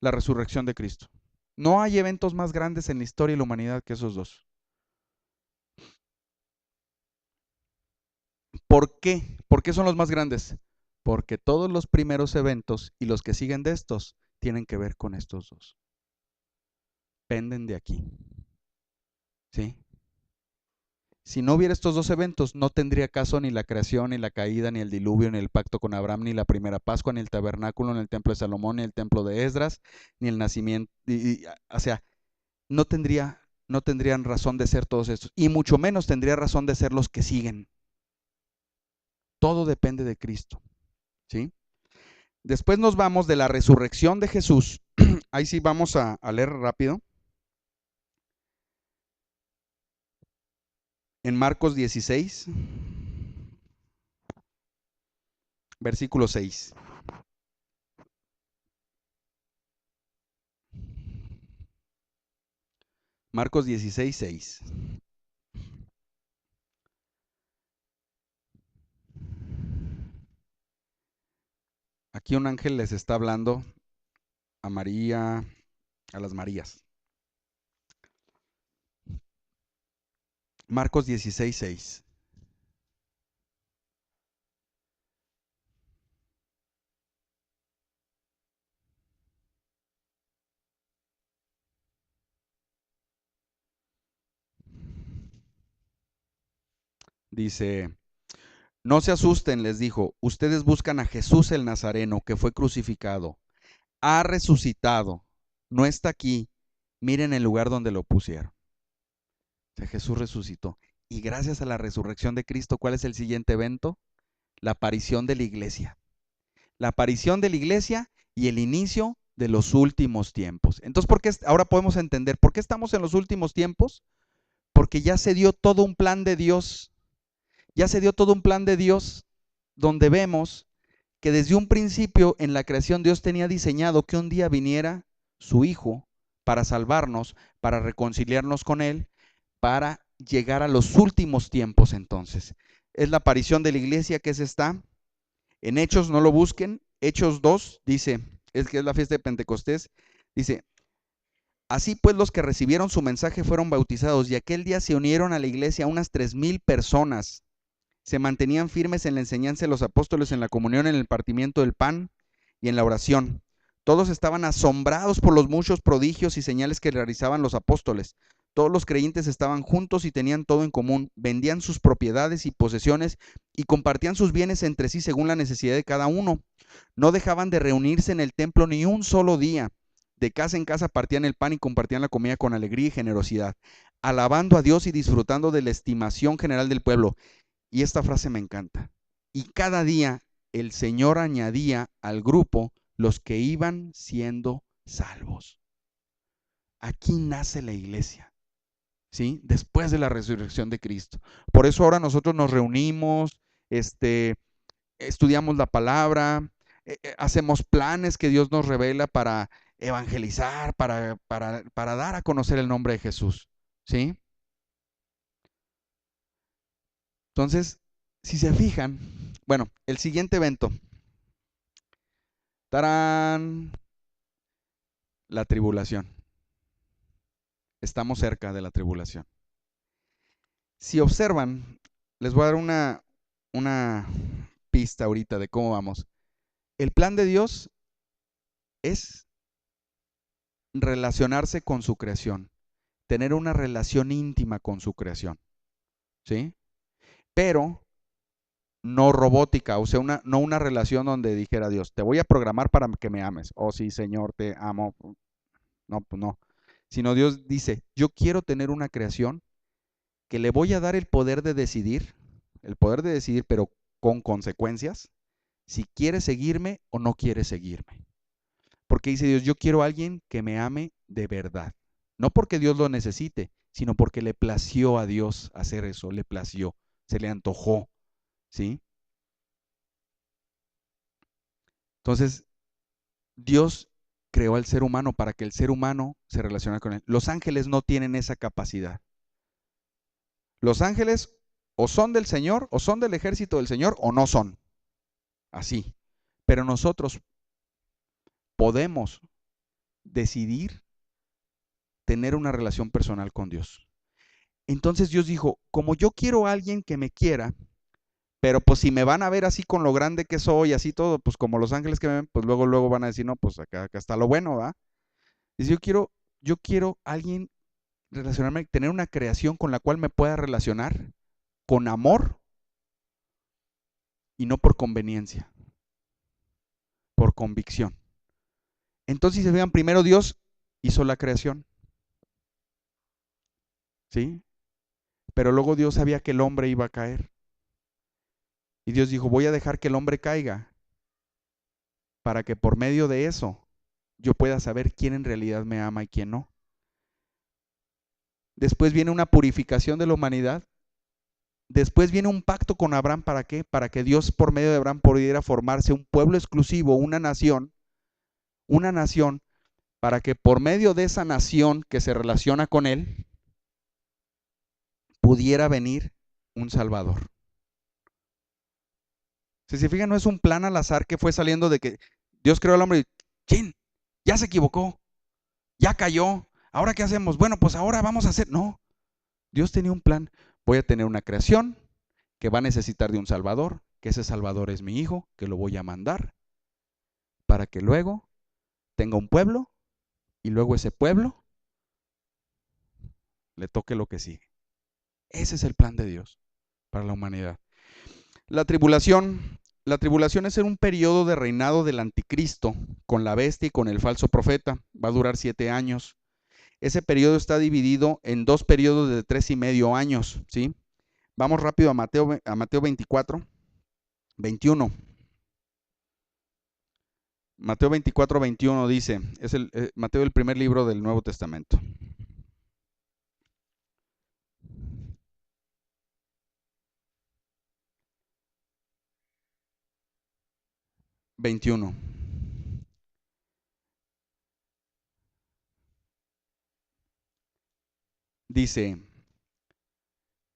la resurrección de Cristo. No hay eventos más grandes en la historia de la humanidad que esos 2. ¿Por qué? ¿Por qué son los más grandes? Porque todos los primeros eventos y los que siguen de estos tienen que ver con estos 2. Penden de aquí, ¿sí? Si no hubiera estos 2 eventos, no tendría caso ni la creación, ni la caída, ni el diluvio, ni el pacto con Abraham, ni la primera Pascua, ni el tabernáculo, ni el templo de Salomón, ni el templo de Esdras, ni el nacimiento. O sea, no tendrían razón de ser todos estos. Y mucho menos tendría razón de ser los que siguen. Todo depende de Cristo, ¿sí? Después nos vamos de la resurrección de Jesús. Ahí sí vamos a leer rápido. En Marcos 16, versículo 6. Marcos 16, 6. Aquí un ángel les está hablando a María, a las Marías. Marcos 16, 6. Dice, no se asusten, les dijo, ustedes buscan a Jesús el Nazareno, que fue crucificado. Ha resucitado, no está aquí. Miren el lugar donde lo pusieron. O sea, Jesús resucitó. Y gracias a la resurrección de Cristo, ¿cuál es el siguiente evento? La aparición de la iglesia. La aparición de la iglesia y el inicio de los últimos tiempos. Entonces, ahora podemos entender por qué estamos en los últimos tiempos? Porque ya se dio todo un plan de Dios. Ya se dio todo un plan de Dios donde vemos que desde un principio en la creación Dios tenía diseñado que un día viniera su Hijo para salvarnos, para reconciliarnos con Él, para llegar a los últimos tiempos entonces. Es la aparición de la iglesia que está en Hechos, no lo busquen, Hechos 2 dice, es que es la fiesta de Pentecostés, dice, así pues los que recibieron su mensaje fueron bautizados y aquel día se unieron a la iglesia unas 3,000 personas. Se mantenían firmes en la enseñanza de los apóstoles, en la comunión, en el partimiento del pan y en la oración. Todos estaban asombrados por los muchos prodigios y señales que realizaban los apóstoles. Todos los creyentes estaban juntos y tenían todo en común. Vendían sus propiedades y posesiones y compartían sus bienes entre sí según la necesidad de cada uno. No dejaban de reunirse en el templo ni un solo día. De casa en casa partían el pan y compartían la comida con alegría y generosidad, alabando a Dios y disfrutando de la estimación general del pueblo. Y esta frase me encanta. Y cada día el Señor añadía al grupo los que iban siendo salvos. Aquí nace la iglesia, ¿sí? Después de la resurrección de Cristo. Por eso ahora nosotros nos reunimos, estudiamos la palabra, hacemos planes que Dios nos revela para evangelizar, para dar a conocer el nombre de Jesús, ¿sí? Entonces, si se fijan, bueno, el siguiente evento, ¡tarán! La tribulación. Estamos cerca de la tribulación. Si observan, les voy a dar una pista ahorita de cómo vamos. El plan de Dios es relacionarse con su creación, tener una relación íntima con su creación, ¿sí? Pero no robótica, o sea, no una relación donde dijera Dios, te voy a programar para que me ames. Oh, sí, Señor, te amo. No, pues no. Sino Dios dice, yo quiero tener una creación que le voy a dar el poder de decidir, pero con consecuencias, si quiere seguirme o no quiere seguirme. Porque dice Dios, yo quiero a alguien que me ame de verdad. No porque Dios lo necesite, sino porque le plació a Dios hacer eso, le plació, se le antojó, ¿sí? Entonces, Dios creó al ser humano para que el ser humano se relacione con él. Los ángeles no tienen esa capacidad. Los ángeles o son del Señor, o son del ejército del Señor, o no son. Así. Pero nosotros podemos decidir tener una relación personal con Dios. Entonces Dios dijo, como yo quiero a alguien que me quiera, pero pues si me van a ver así con lo grande que soy, así todo, pues como los ángeles que me ven, pues luego van a decir, no, pues acá está lo bueno, ¿va? Dice, yo quiero a alguien relacionarme, tener una creación con la cual me pueda relacionar con amor y no por conveniencia, por convicción. Entonces, si se vean, primero Dios hizo la creación, ¿sí? Pero luego Dios sabía que el hombre iba a caer. Y Dios dijo, voy a dejar que el hombre caiga para que por medio de eso yo pueda saber quién en realidad me ama y quién no. Después viene una purificación de la humanidad. Después viene un pacto con Abraham, ¿para qué? Para que Dios por medio de Abraham pudiera formarse un pueblo exclusivo, una nación, para que por medio de esa nación que se relaciona con él, pudiera venir un Salvador. Si se fijan, no es un plan al azar que fue saliendo de que Dios creó al hombre y ¡chin! Ya se equivocó, ya cayó, ¿ahora qué hacemos? Bueno, pues ahora vamos a hacer. No, Dios tenía un plan. Voy a tener una creación que va a necesitar de un Salvador, que ese Salvador es mi hijo, que lo voy a mandar, para que luego tenga un pueblo y luego ese pueblo le toque lo que sigue. Ese es el plan de Dios para la humanidad. La tribulación es un periodo de reinado del anticristo con la bestia y con el falso profeta. Va a durar 7 años. Ese periodo está dividido en 2 periodos de 3,5 años, ¿sí? Vamos rápido a Mateo 24, 21. Mateo 24, 21 dice, es Mateo el primer libro del Nuevo Testamento. 21. Dice,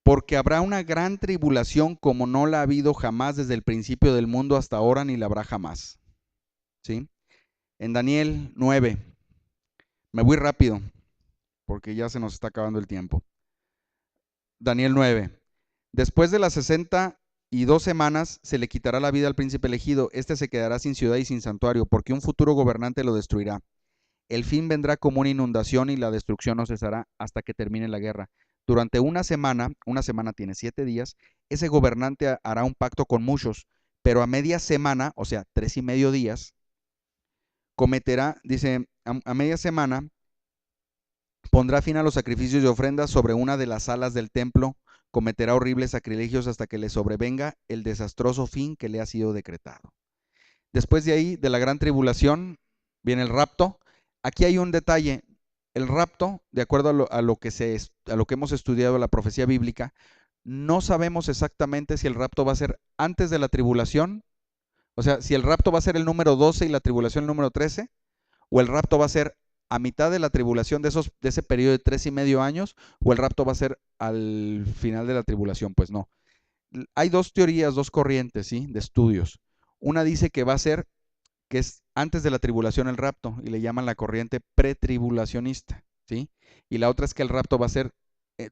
porque habrá una gran tribulación como no la ha habido jamás desde el principio del mundo hasta ahora, ni la habrá jamás. ¿Sí? En Daniel 9, me voy rápido, porque ya se nos está acabando el tiempo. Daniel 9, después de las 62 semanas se le quitará la vida al príncipe elegido, este se quedará sin ciudad y sin santuario, porque un futuro gobernante lo destruirá. El fin vendrá como una inundación y la destrucción no cesará hasta que termine la guerra. Durante una semana tiene 7 días, ese gobernante hará un pacto con muchos, pero a media semana, o sea, 3 y medio días, cometerá, dice, a media semana, pondrá fin a los sacrificios y ofrendas sobre una de las salas del templo, cometerá horribles sacrilegios hasta que le sobrevenga el desastroso fin que le ha sido decretado. Después de ahí, de la gran tribulación, viene el rapto. Aquí hay un detalle. El rapto, de acuerdo a lo que hemos estudiado la profecía bíblica, no sabemos exactamente si el rapto va a ser antes de la tribulación, o sea, si el rapto va a ser el número 12 y la tribulación el número 13, o el rapto va a ser a mitad de la tribulación de ese periodo de 3 y medio años, o el rapto va a ser al final de la tribulación. Pues no. Hay dos teorías, dos corrientes, ¿sí?, de estudios. Una dice que va a ser, que es antes de la tribulación el rapto, y le llaman la corriente pretribulacionista, ¿sí? Y la otra es que el rapto va a ser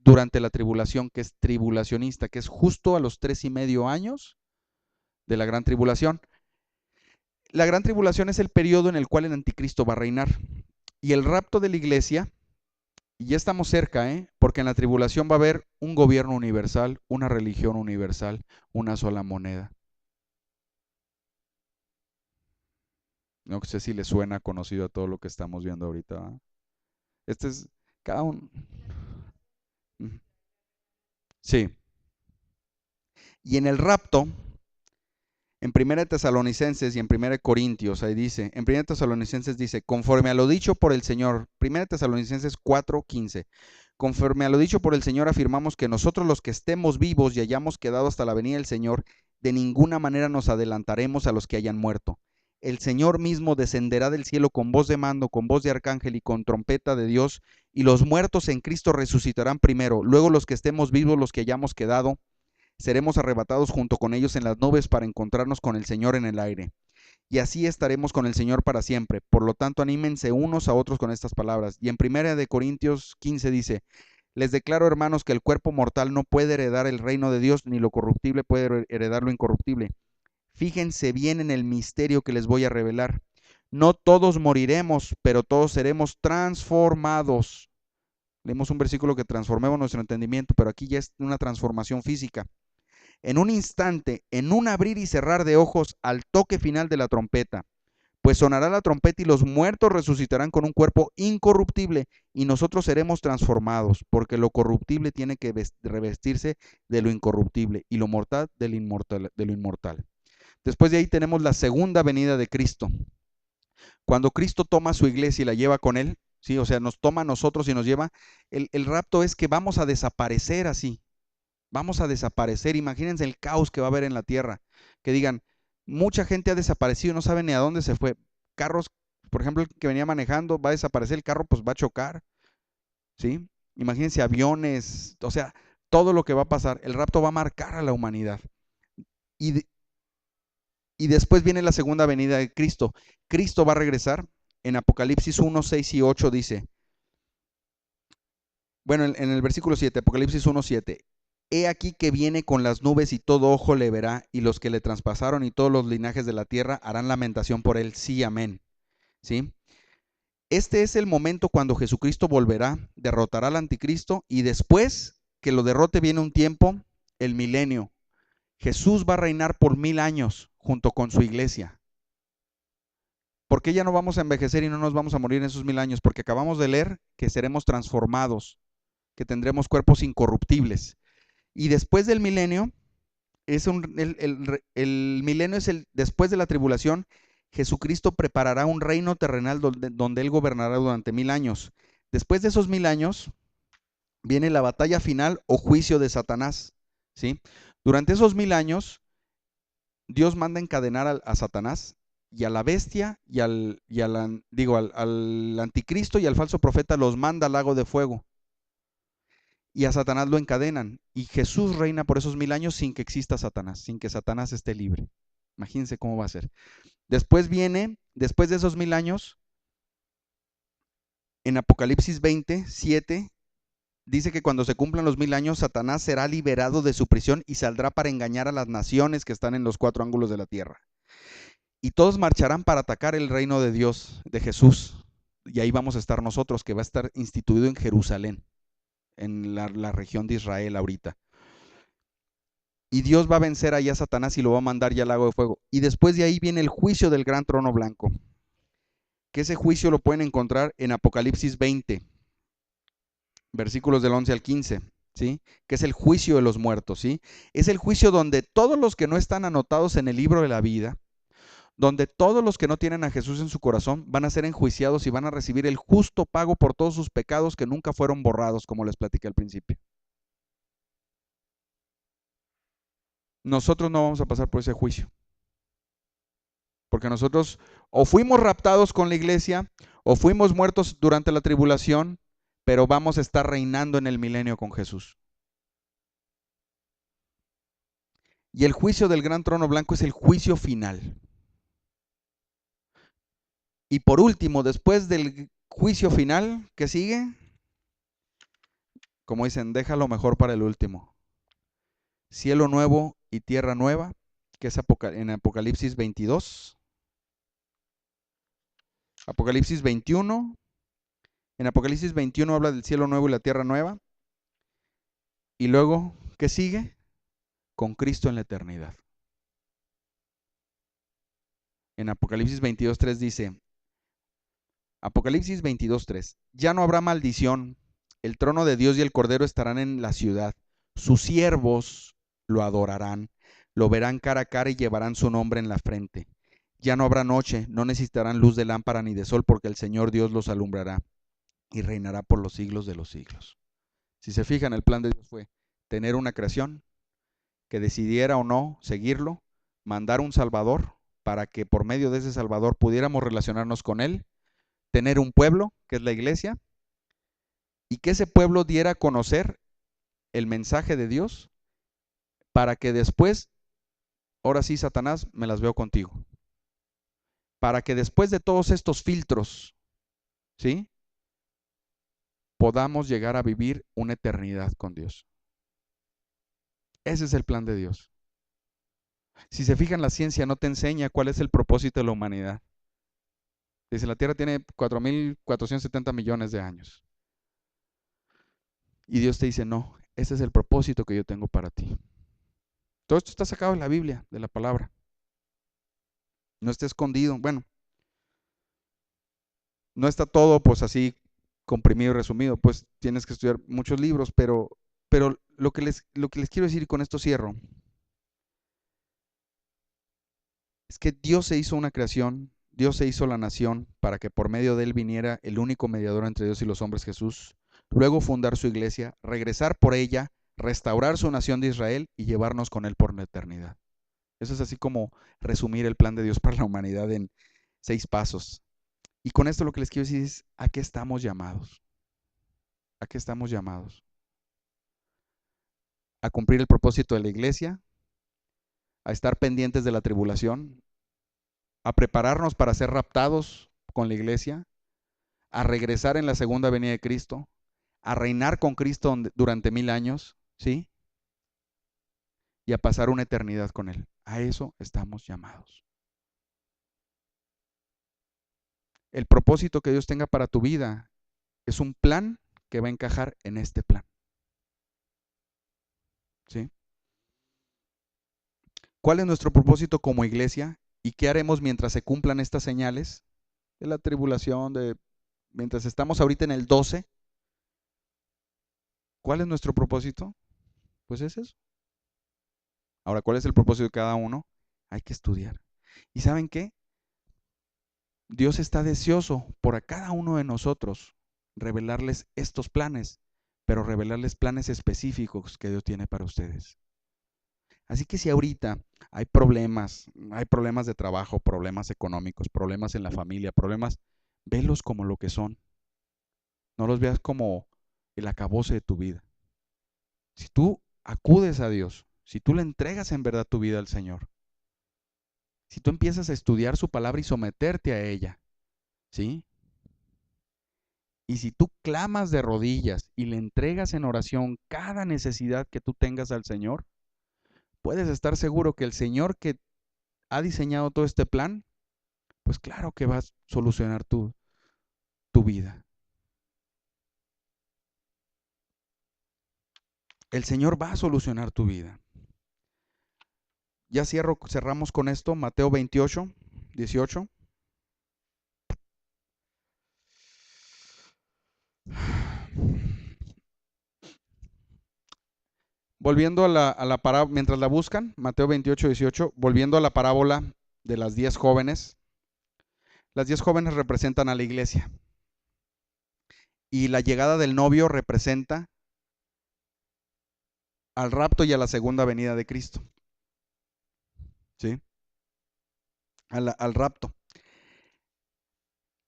durante la tribulación, que es tribulacionista, que es justo a los 3 y medio años de la gran tribulación. La gran tribulación es el periodo en el cual el anticristo va a reinar. Y el rapto de la iglesia, y ya estamos cerca, porque en la tribulación va a haber un gobierno universal, una religión universal, una sola moneda. No sé si le suena conocido a todo lo que estamos viendo ahorita, ¿verdad? Este es cada uno. Sí. Y en el rapto, en 1 Tesalonicenses y en 1 Corintios, ahí dice, en 1 Tesalonicenses dice, conforme a lo dicho por el Señor, 1 Tesalonicenses 4:15, conforme a lo dicho por el Señor afirmamos que nosotros los que estemos vivos y hayamos quedado hasta la venida del Señor, de ninguna manera nos adelantaremos a los que hayan muerto. El Señor mismo descenderá del cielo con voz de mando, con voz de arcángel y con trompeta de Dios, y los muertos en Cristo resucitarán primero. Luego los que estemos vivos, los que hayamos quedado, seremos arrebatados junto con ellos en las nubes para encontrarnos con el Señor en el aire. Y así estaremos con el Señor para siempre. Por lo tanto, anímense unos a otros con estas palabras. Y en 1 Corintios 15 dice, les declaro, hermanos, que el cuerpo mortal no puede heredar el reino de Dios, ni lo corruptible puede heredar lo incorruptible. Fíjense bien en el misterio que les voy a revelar. No todos moriremos, pero todos seremos transformados. Leemos un versículo que transformemos nuestro entendimiento, pero aquí ya es una transformación física. En un instante, en un abrir y cerrar de ojos, al toque final de la trompeta. Pues sonará la trompeta y los muertos resucitarán con un cuerpo incorruptible y nosotros seremos transformados, porque lo corruptible tiene que revestirse de lo incorruptible y lo mortal de lo inmortal. Después de ahí tenemos la segunda venida de Cristo. Cuando Cristo toma a su iglesia y la lleva con él, ¿sí? O sea, nos toma a nosotros y nos lleva, el rapto es que vamos a desaparecer así. Vamos a desaparecer. Imagínense el caos que va a haber en la tierra. Que digan, mucha gente ha desaparecido, no sabe ni a dónde se fue. Carros, por ejemplo, el que venía manejando, va a desaparecer el carro, pues va a chocar. ¿Sí? Imagínense aviones, o sea, todo lo que va a pasar. El rapto va a marcar a la humanidad. Y, y después viene la segunda venida de Cristo. Cristo va a regresar. En Apocalipsis 1, 6 y 8 dice, bueno, en el versículo 7, Apocalipsis 1, 7, he aquí que viene con las nubes y todo ojo le verá, y los que le traspasaron y todos los linajes de la tierra harán lamentación por él. Sí, amén. ¿Sí? Este es el momento cuando Jesucristo volverá, derrotará al anticristo, y después que lo derrote viene un tiempo, el milenio. Jesús va a reinar por 1000 años junto con su iglesia. ¿Por qué ya no vamos a envejecer y no nos vamos a morir en esos 1000 años? Porque acabamos de leer que seremos transformados, que tendremos cuerpos incorruptibles. Y después del milenio, el milenio es después de la tribulación, Jesucristo preparará un reino terrenal donde Él gobernará durante 1000 años. Después de esos 1000 años viene la batalla final o juicio de Satanás, ¿sí? Durante esos 1000 años, Dios manda encadenar a Satanás y a la bestia al anticristo y al falso profeta los manda al lago de fuego. Y a Satanás lo encadenan. Y Jesús reina por esos 1000 años sin que exista Satanás, sin que Satanás esté libre. Imagínense cómo va a ser. Después después de esos 1000 años, en Apocalipsis 20:7, dice que cuando se cumplan los 1000 años, Satanás será liberado de su prisión y saldrá para engañar a las naciones que están en los 4 ángulos de la tierra. Y todos marcharán para atacar el reino de Dios, de Jesús. Y ahí vamos a estar nosotros, que va a estar instituido en Jerusalén, en la región de Israel ahorita. Y Dios va a vencer allá a Satanás y lo va a mandar ya al lago de fuego. Y después de ahí viene el juicio del gran trono blanco. Que ese juicio lo pueden encontrar en Apocalipsis 20, versículos del 11 al 15, ¿sí? Que es el juicio de los muertos, ¿sí? Es el juicio donde todos los que no están anotados en el libro de la vida, donde todos los que no tienen a Jesús en su corazón van a ser enjuiciados y van a recibir el justo pago por todos sus pecados que nunca fueron borrados, como les platiqué al principio. Nosotros no vamos a pasar por ese juicio, porque nosotros o fuimos raptados con la iglesia o fuimos muertos durante la tribulación, pero vamos a estar reinando en el milenio con Jesús. Y el juicio del gran trono blanco es el juicio final. Y por último, después del juicio final, ¿qué sigue? Como dicen, déjalo mejor para el último. Cielo nuevo y tierra nueva, que es en Apocalipsis 22. Apocalipsis 21. En Apocalipsis 21 habla del cielo nuevo y la tierra nueva. Y luego, ¿qué sigue? Con Cristo en la eternidad. En Apocalipsis 22:3 dice, Apocalipsis 22:3, ya no habrá maldición, el trono de Dios y el Cordero estarán en la ciudad, sus siervos lo adorarán, lo verán cara a cara y llevarán su nombre en la frente. Ya no habrá noche, no necesitarán luz de lámpara ni de sol, porque el Señor Dios los alumbrará y reinará por los siglos de los siglos. Si se fijan, el plan de Dios fue tener una creación que decidiera o no seguirlo, mandar un Salvador para que por medio de ese Salvador pudiéramos relacionarnos con Él, tener un pueblo, que es la iglesia, y que ese pueblo diera a conocer el mensaje de Dios para que después, ahora sí, Satanás, me las veo contigo. Para que después de todos estos filtros, ¿sí? Podamos llegar a vivir una eternidad con Dios. Ese es el plan de Dios. Si se fijan, la ciencia no te enseña cuál es el propósito de la humanidad. Dice, la Tierra tiene 4.470 millones de años. Y Dios te dice, no, ese es el propósito que yo tengo para ti. Todo esto está sacado de la Biblia, de la palabra. No está escondido. Bueno, no está todo pues así comprimido y resumido. Pues tienes que estudiar muchos libros, pero lo que les quiero decir, y con esto cierro, es que Dios se hizo una creación, Dios se hizo la nación para que por medio de él viniera el único mediador entre Dios y los hombres, Jesús, luego fundar su iglesia, regresar por ella, restaurar su nación de Israel y llevarnos con él por la eternidad. Eso es así como resumir el plan de Dios para la humanidad en 6 pasos. Y con esto lo que les quiero decir es, ¿a qué estamos llamados? ¿A qué estamos llamados? A cumplir el propósito de la iglesia, a estar pendientes de la tribulación, a prepararnos para ser raptados con la iglesia, a regresar en la segunda venida de Cristo, a reinar con Cristo durante 1000 años, ¿sí? Y a pasar una eternidad con Él. A eso estamos llamados. El propósito que Dios tenga para tu vida es un plan que va a encajar en este plan. ¿Sí? ¿Cuál es nuestro propósito como iglesia? ¿Y qué haremos mientras se cumplan estas señales de la tribulación, mientras estamos ahorita en el 12? ¿Cuál es nuestro propósito? Pues es eso. Ahora, ¿cuál es el propósito de cada uno? Hay que estudiar. ¿Y saben qué? Dios está deseoso por a cada uno de nosotros revelarles estos planes, pero revelarles planes específicos que Dios tiene para ustedes. Así que si ahorita hay problemas de trabajo, problemas económicos, problemas en la familia, problemas, velos como lo que son. No los veas como el acabose de tu vida. Si tú acudes a Dios, si tú le entregas en verdad tu vida al Señor, si tú empiezas a estudiar su palabra y someterte a ella, ¿sí? Y si tú clamas de rodillas y le entregas en oración cada necesidad que tú tengas al Señor, puedes estar seguro que el Señor que ha diseñado todo este plan, pues claro que va a solucionar tu vida. El Señor va a solucionar tu vida. Ya cerramos con esto, Mateo 28, 18. Volviendo a la parábola, mientras la buscan, Mateo 28, 18, volviendo a la parábola de las 10 jóvenes. Las 10 jóvenes representan a la iglesia. Y la llegada del novio representa al rapto y a la segunda venida de Cristo. ¿Sí? Al rapto.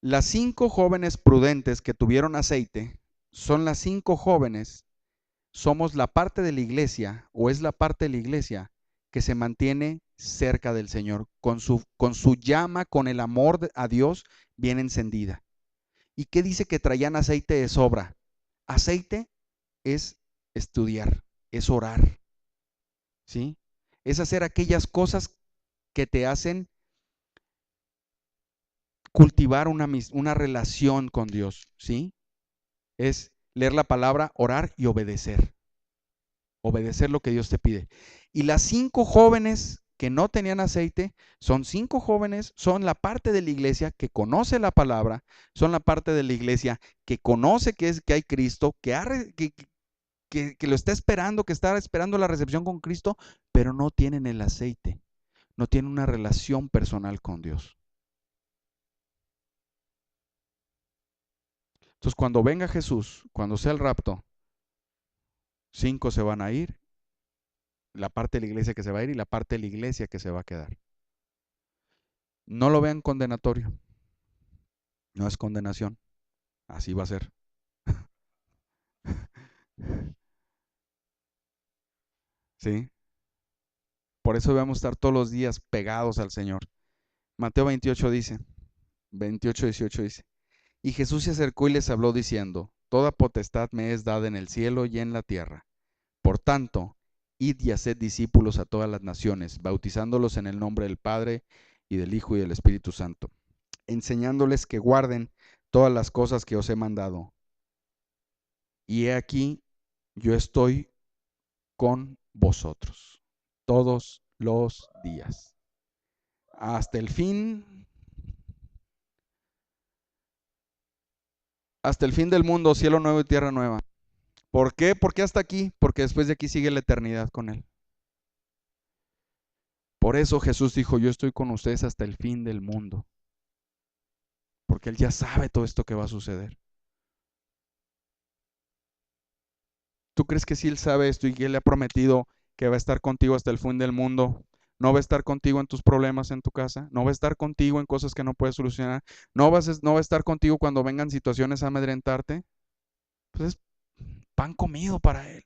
Las 5 jóvenes prudentes que tuvieron aceite son las 5 jóvenes. Somos la parte de la iglesia, o es la parte de la iglesia que se mantiene cerca del Señor, con su llama, con el amor a Dios bien encendida. ¿Y qué dice que traían aceite de sobra? Aceite es estudiar, es orar, ¿sí? Es hacer aquellas cosas que te hacen cultivar una relación con Dios, ¿sí? Es leer la palabra, orar y obedecer. Obedecer lo que Dios te pide. Y las 5 jóvenes que no tenían aceite, son 5 jóvenes, son la parte de la iglesia que conoce la palabra, son la parte de la iglesia que conoce que hay Cristo, que lo está esperando, que está esperando la recepción con Cristo, pero no tienen el aceite, no tienen una relación personal con Dios. Entonces, cuando venga Jesús, cuando sea el rapto, 5 se van a ir, la parte de la iglesia que se va a ir y la parte de la iglesia que se va a quedar. No lo vean condenatorio, no es condenación, así va a ser. ¿Sí? Por eso debemos estar todos los días pegados al Señor. Mateo 28 dice, 28, 18 dice, y Jesús se acercó y les habló diciendo, toda potestad me es dada en el cielo y en la tierra. Por tanto, id y haced discípulos a todas las naciones, bautizándolos en el nombre del Padre y del Hijo y del Espíritu Santo, enseñándoles que guarden todas las cosas que os he mandado. Y he aquí, yo estoy con vosotros todos los días, hasta el fin del mundo, cielo nuevo y tierra nueva. ¿Por qué? Porque hasta aquí, porque después de aquí sigue la eternidad con Él. Por eso Jesús dijo, yo estoy con ustedes hasta el fin del mundo, porque Él ya sabe todo esto que va a suceder. ¿Tú crees que si Él sabe esto y Él le ha prometido que va a estar contigo hasta el fin del mundo, no va a estar contigo en tus problemas en tu casa? ¿No va a estar contigo en cosas que no puedes solucionar? ¿No va a estar contigo cuando vengan situaciones a amedrentarte? Pues es pan comido para Él.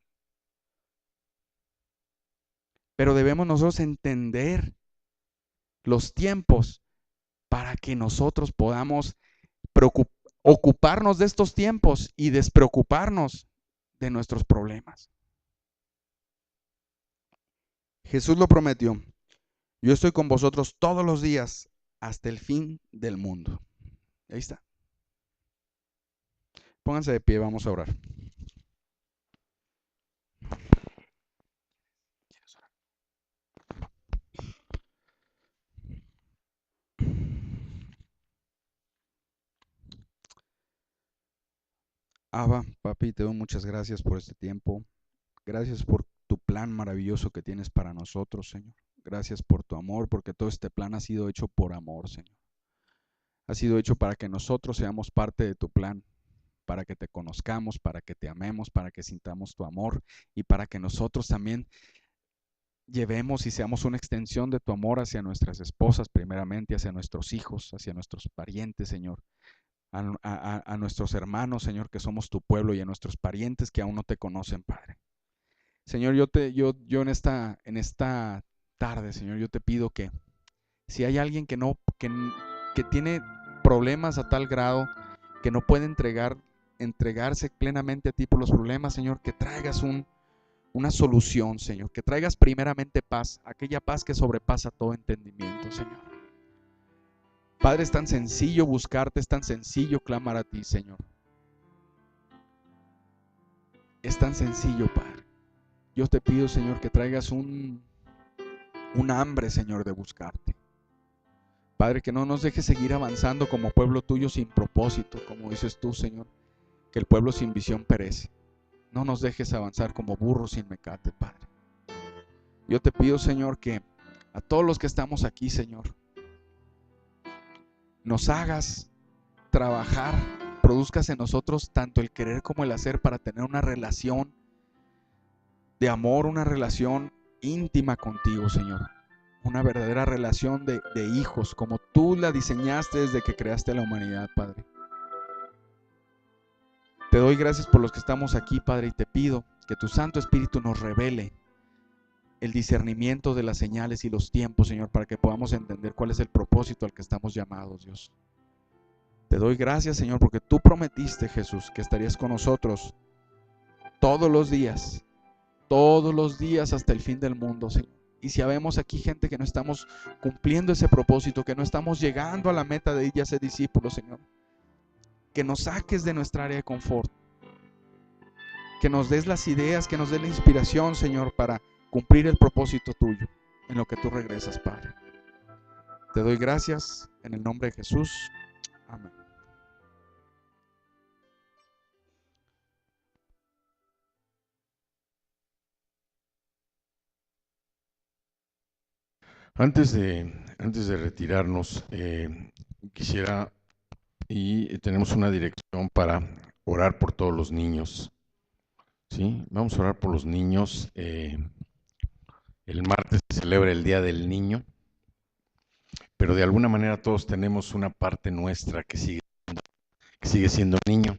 Pero debemos nosotros entender los tiempos para que nosotros podamos ocuparnos de estos tiempos y despreocuparnos de nuestros problemas. Jesús lo prometió. Yo estoy con vosotros todos los días hasta el fin del mundo. Ahí está. Pónganse de pie, vamos a orar. Abba, papi, te doy muchas gracias por este tiempo. Gracias por tu plan maravilloso que tienes para nosotros, Señor. Gracias por tu amor, porque todo este plan ha sido hecho por amor, Señor. ha sido hecho para que nosotros seamos parte de tu plan, para que te conozcamos, para que te amemos, para que sintamos tu amor y para que nosotros también llevemos y seamos una extensión de tu amor hacia nuestras esposas, primeramente, hacia nuestros hijos, hacia nuestros parientes, Señor, a nuestros hermanos, Señor, que somos tu pueblo, y a nuestros parientes que aún no te conocen, Padre. Señor, yo en esta tarde, Señor, yo te pido que si hay alguien que tiene problemas a tal grado que no puede entregarse plenamente a ti por los problemas, Señor, que traigas una solución, Señor, que traigas primeramente paz, aquella paz que sobrepasa todo entendimiento, Señor. Padre, es tan sencillo buscarte, es tan sencillo clamar a ti, Señor. Es tan sencillo, Padre. Yo te pido, Señor, que traigas un hambre, Señor, de buscarte. Padre, que no nos dejes seguir avanzando como pueblo tuyo sin propósito, como dices tú, Señor, que el pueblo sin visión perece. No nos dejes avanzar como burros sin mecate, Padre. Yo te pido, Señor, que a todos los que estamos aquí, Señor, nos hagas trabajar, produzcas en nosotros tanto el querer como el hacer para tener una relación de amor, una relación íntima contigo, Señor. Una verdadera relación de hijos, como tú la diseñaste desde que creaste a la humanidad, Padre. Te doy gracias por los que estamos aquí, Padre, y te pido que tu Santo Espíritu nos revele el discernimiento de las señales y los tiempos, Señor, para que podamos entender cuál es el propósito al que estamos llamados, Dios. Te doy gracias, Señor, porque tú prometiste, Jesús, que estarías con nosotros todos los días hasta el fin del mundo, Señor. Y si habemos aquí gente que no estamos cumpliendo ese propósito, que no estamos llegando a la meta de ir y ser discípulos, Señor, que nos saques de nuestra área de confort, que nos des las ideas, que nos des la inspiración, Señor, para cumplir el propósito tuyo en lo que tú regresas, Padre. Te doy gracias en el nombre de Jesús. Amén. Antes de retirarnos, quisiera, y tenemos una dirección para orar por todos los niños. ¿Sí? Vamos a orar por los niños. El martes se celebra el Día del Niño, pero de alguna manera todos tenemos una parte nuestra que sigue siendo niño.